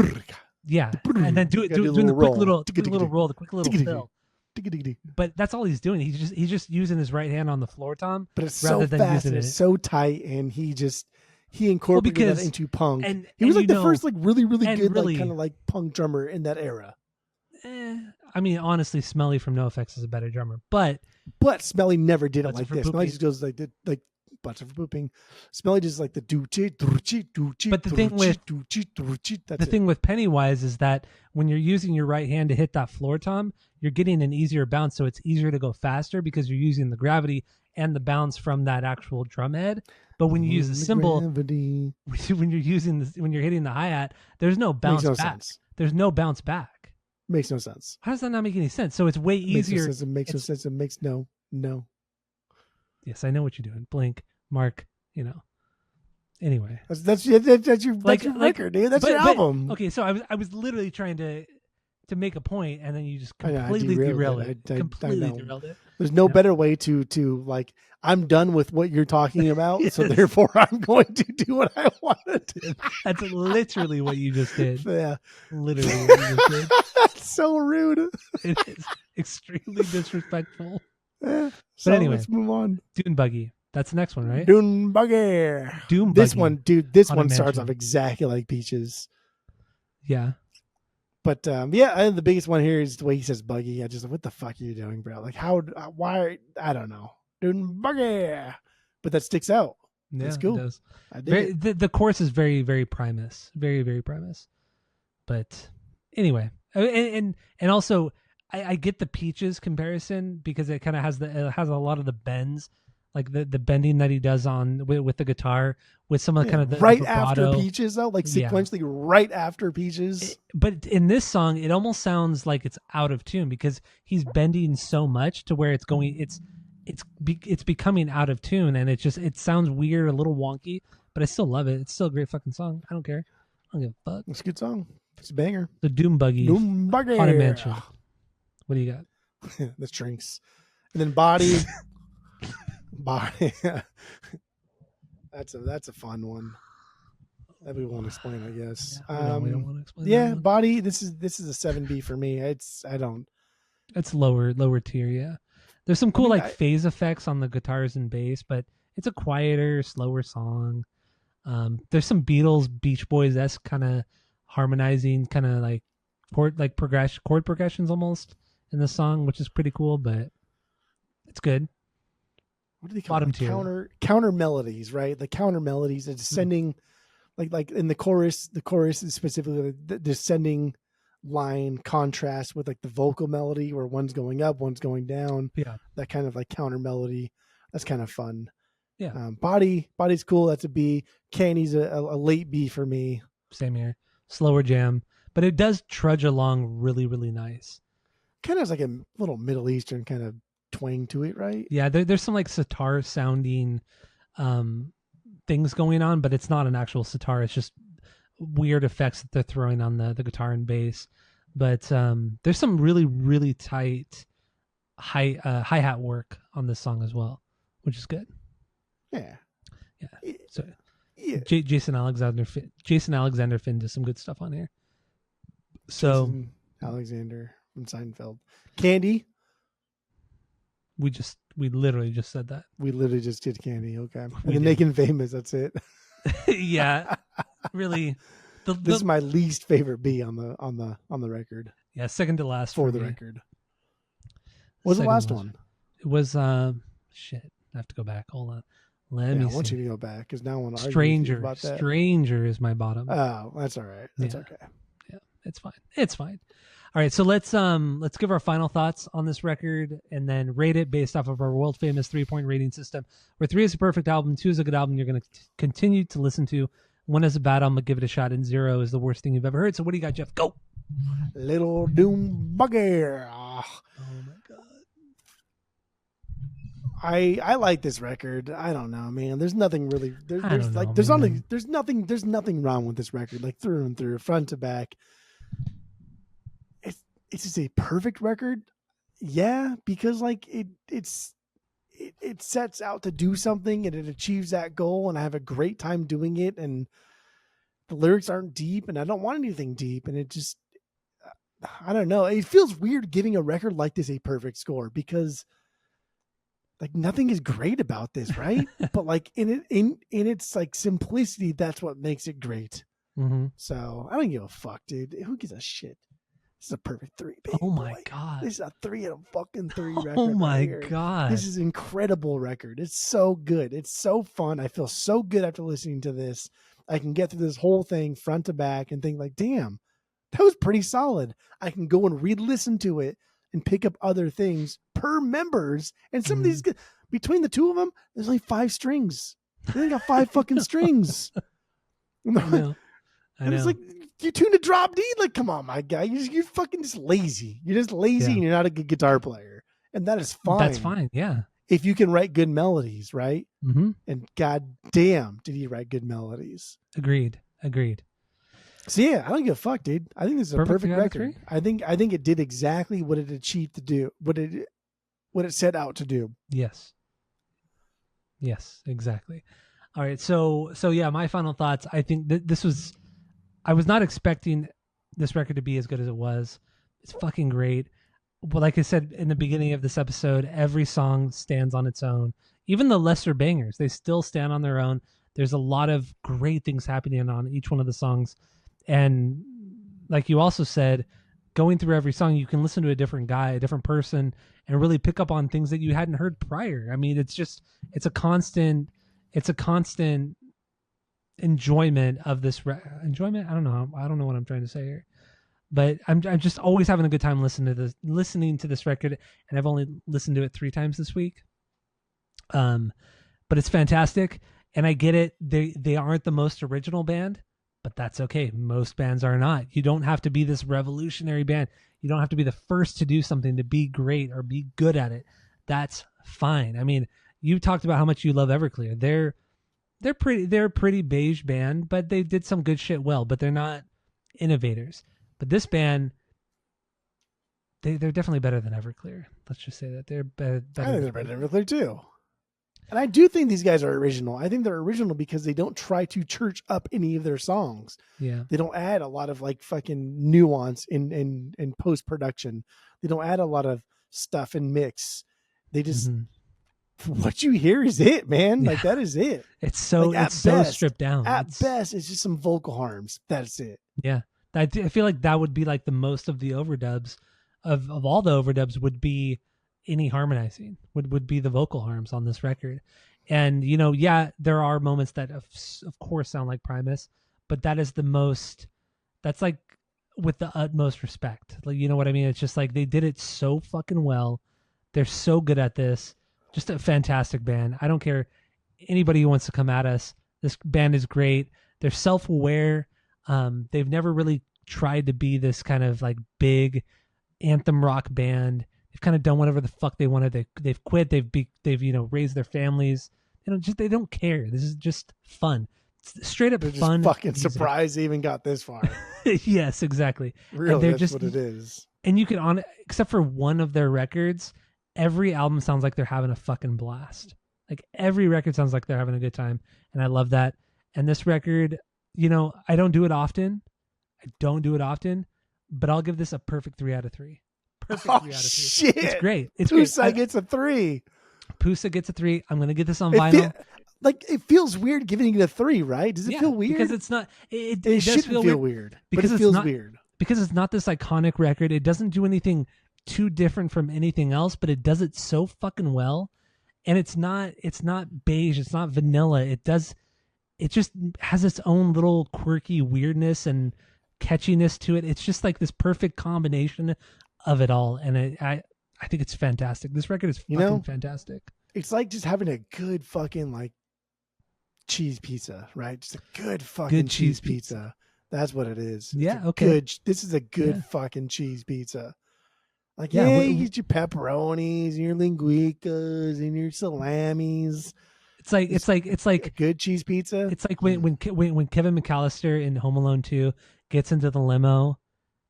and then doing the quick little roll, the quick little fill. But that's all he's doing. He's just using his right hand on the floor tom. But it's rather so than fast, using it's so tight, and he incorporated that into punk. And he was like the first like really good like kind of like punk drummer in that era. I mean, honestly, Smelly from NoFX is a better drummer, but Smelly never did it like this. Smelly just goes like butts for pooping. Smelly just like the do-chi. But the thing with Pennywise is that when you're using your right hand to hit that floor tom, you're getting an easier bounce, so it's easier to go faster because you're using the gravity and the bounce from that actual drum head. But when you use the cymbal, when you're hitting the hi-hat, there's no bounce back. Sense. There's no bounce back. Makes no sense. How does that not make any sense? So it's way easier. It makes no sense. It makes no. Yes, I know what you're doing. Blink, Mark, you know. Anyway. That's your record, dude. That's your album. Okay, so I was literally trying to make a point, and then you just completely derailed it. Completely derailed it. There's no better way to like, I'm done with what you're talking about, so therefore I'm going to do what I want to do. That's literally what you just did. Yeah. Literally what you just did. That's so rude. It is extremely disrespectful. Yeah. But anyway, let's move on. Dune Buggy. That's the next one, right? Dune Buggy. This one, dude, starts off exactly like Peaches. Yeah. But and the biggest one here is the way he says Buggy. I just, what the fuck are you doing, bro? Like, why? I don't know. Dune Buggy. But that sticks out. Yeah, it's cool. It does. I dig it. The chorus is very, very Primus. Very, very Primus. But anyway, and also, I get the Peaches comparison because it kind of has a lot of the bends, like the bending that he does on with the guitar, with some of the kind of the right vibrato. After Peaches though, like sequentially right after Peaches. But in this song, it almost sounds like it's out of tune because he's bending so much to where it's it's becoming out of tune, and it sounds weird, a little wonky, but I still love it. It's still a great fucking song. I don't care. I don't give a fuck. It's a good song. It's a banger. The Doom Buggy, Haunted Mansion. What do you got? The Strings, and then Body. Body. That's a fun one that we won't explain, I guess. Yeah, we don't want to explain. Yeah, that. Body. This is a 7B for me. It's lower tier. Yeah, there's some cool phase effects on the guitars and bass, but it's a quieter, slower song. There's some Beatles, Beach Boys-esque kind of harmonizing, kind of like chord progressions almost in the song, which is pretty cool, but it's good. What do they call it? Counter melodies, right? The counter melodies, the descending, like in the chorus is specifically the descending line contrast with like the vocal melody where one's going up, one's going down. Yeah. That kind of like counter melody. That's kind of fun. Yeah. Body's cool. That's a B. Candy's a late B for me. Same here. Slower jam, but it does trudge along really, really nice. Kind of has like a little Middle Eastern kind of twang to it, right? Yeah, there's some like sitar sounding things going on, but it's not an actual sitar. It's just weird effects that they're throwing on the guitar and bass. But there's some really, really tight hi-hat work on this song as well, which is good. Yeah. So yeah. Jason Alexander Finn does some good stuff on here. So Jason Alexander from Seinfeld. Candy. We literally just said that. We literally just did Candy. Okay. And then Making Famous. That's it. Yeah. Really. This is my least favorite B on the record. Yeah. Second to last for the record. What was the last one? It was shit. I have to go back. Hold on. Let me see. I want you to go back because now I want to Stranger. about that. Stranger is my bottom. Oh, that's all right. That's okay. Yeah, it's fine. It's fine. All right, so let's give our final thoughts on this record and then rate it based off of our world famous 3-point rating system. Where 3 is a perfect album, 2 is a good album you're going to continue to listen to. 1 is a bad album, but give it a shot, and 0 is the worst thing you've ever heard. So what do you got, Jeff? Go. Little Doom Buggy. Oh my god. I like this record. I don't know, man. There's nothing really. There's nothing wrong with this record, like through and through, front to back. It's just a perfect record, yeah, because like it sets out to do something and it achieves that goal, and I have a great time doing it. And the lyrics aren't deep, and I don't want anything deep, and it just, I don't know. It feels weird giving a record like this a perfect score because like nothing is great about this, right? But like in its like simplicity, that's what makes it great. Mm-hmm. So I don't give a fuck, dude. Who gives a shit? This is a perfect 3, baby. Oh my god! This is a 3 out of fucking 3 record. Oh my right god! This is an incredible record. It's so good. It's so fun. I feel so good after listening to this. I can get through this whole thing front to back and think like, damn, that was pretty solid. I can go and re-listen to it and pick up other things per members. And some of these, between the two of them, there's only 5 strings. They only got 5 fucking strings. I know. And it's like, you tuned a drop D? Like, come on, my guy. You're fucking just lazy. You're just lazy and you're not a good guitar player. And that is fine. That's fine, yeah. If you can write good melodies, right? Mm-hmm. And god damn, did he write good melodies. Agreed. So yeah, I don't give a fuck, dude. I think this is a perfect record. I think it did exactly what it achieved to do, what it set out to do. Yes, exactly. All right, so yeah, my final thoughts. I think this was, I was not expecting this record to be as good as it was. It's fucking great. But like I said in the beginning of this episode, every song stands on its own. Even the lesser bangers, they still stand on their own. There's a lot of great things happening on each one of the songs. And like you also said, going through every song, you can listen to a different guy, a different person, and really pick up on things that you hadn't heard prior. I mean, it's a constant enjoyment of this enjoyment. I don't know what I'm trying to say here, but I'm just always having a good time listening to this record, and I've only listened to it 3 times this week. But it's fantastic, and I get it. They aren't the most original band, but that's okay. Most bands are not. You don't have to be this revolutionary band. You don't have to be the first to do something to be great or be good at it. That's fine. I mean, you talked about how much you love Everclear. They're a pretty beige band, but they did some good shit well, but they're not innovators. But this band, they're definitely better than Everclear. Let's just say that they're better. I think they're better than Everclear too. And I do think these guys are original. I think they're original because they don't try to church up any of their songs. Yeah. They don't add a lot of like fucking nuance in post production. They don't add a lot of stuff and mix. They just what you hear is it, man. Like that is it. It's so like, it's so best, stripped down. At best, it's just some vocal harms. That's it. Yeah. I feel like that would be like the most of the overdubs of all the overdubs would be any harmonizing would be the vocal harms on this record. And there are moments that of course sound like Primus, but that is that's like with the utmost respect. Like, you know what I mean? It's just like they did it so fucking well. They're so good at this. Just a fantastic band. I don't care anybody who wants to come at us. This band is great. They're self-aware. They've never really tried to be this kind of like big anthem rock band. They've kind of done whatever the fuck they wanted. They've quit. They've raised their families. They don't care. This is just fun. It's straight up they're fun. Just fucking surprised they even got this far. Yes, exactly. Really, that's what it is. And you can except for one of their records, every album sounds like they're having a fucking blast. Like every record sounds like they're having a good time, and I love that. And this record, I don't do it often. But I'll give this a perfect 3 out of 3. Perfect 3 out of 3. Shit. It's great. Pusa gets a 3. Pusa gets a 3. I'm gonna get this on vinyl. It feels weird giving it a 3, right? Does it feel weird? Because it's not. It shouldn't feel weird. Because it feels weird. Because it's not this iconic record. It doesn't do anything too different from anything else, but it does it so fucking well. And it's not beige. It's not vanilla. It just has its own little quirky weirdness and catchiness to it. It's just like this perfect combination of it all. And I think it's fantastic. This record is fucking fantastic. It's like just having a good fucking like cheese pizza, right? Just a good fucking cheese pizza. That's what it is. Yeah. Okay. This is a good fucking cheese pizza. Like, you get your pepperonis and your linguicas and your salamis. It's like a good cheese pizza. It's like when Kevin McAllister in Home Alone 2 gets into the limo,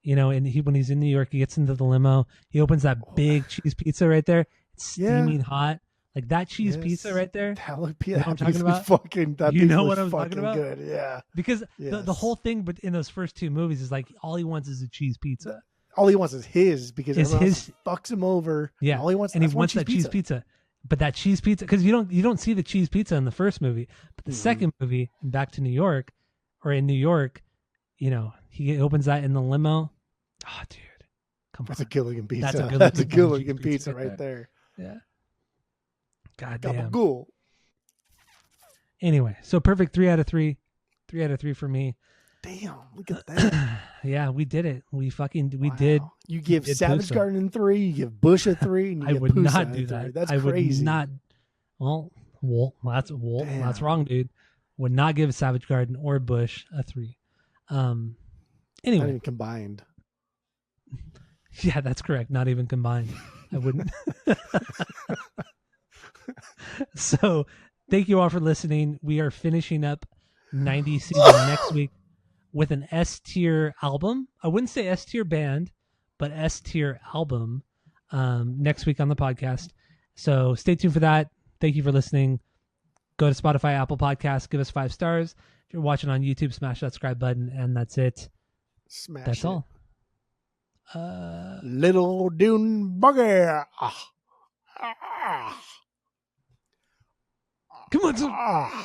and when he's in New York, he gets into the limo. He opens that big cheese pizza right there. It's steaming hot. Like that cheese pizza right there. That would be what I'm talking about. Fucking, that what I'm talking about? Good, yeah. Because the whole thing, but in those first 2 movies, is like all he wants is a cheese pizza. All he wants is his because everyone else fucks him over. Yeah, all he wants, and he wants that cheese pizza. But that cheese pizza, because you don't see the cheese pizza in the first movie, but the second movie, Back to New York, or in New York, he opens that in the limo. Oh, dude, come on, that's a Gilligan pizza. That's a Gilligan pizza right there. Yeah. God damn. Gabagool. Anyway, so perfect 3 out of 3. 3 out of 3 for me. Damn, look at that. Yeah, we did it. We did. You give Savage Garden 3, you give Bush a 3, and you give would Pusa not do that. That's I crazy. Would not. That's wrong, dude. Would not give Savage Garden or Bush a 3. Anyway, not even combined. Yeah, that's correct. Not even combined. I wouldn't. So, thank you all for listening. We are finishing up 90 season next week with an S tier album. I wouldn't say S tier band, but S tier album next week on the podcast. So stay tuned for that. Thank you for listening. Go to Spotify, Apple Podcasts, give us 5 stars. If you're watching on YouTube, smash that subscribe button, and that's it. That's all. Little Dune Bugger. Come on,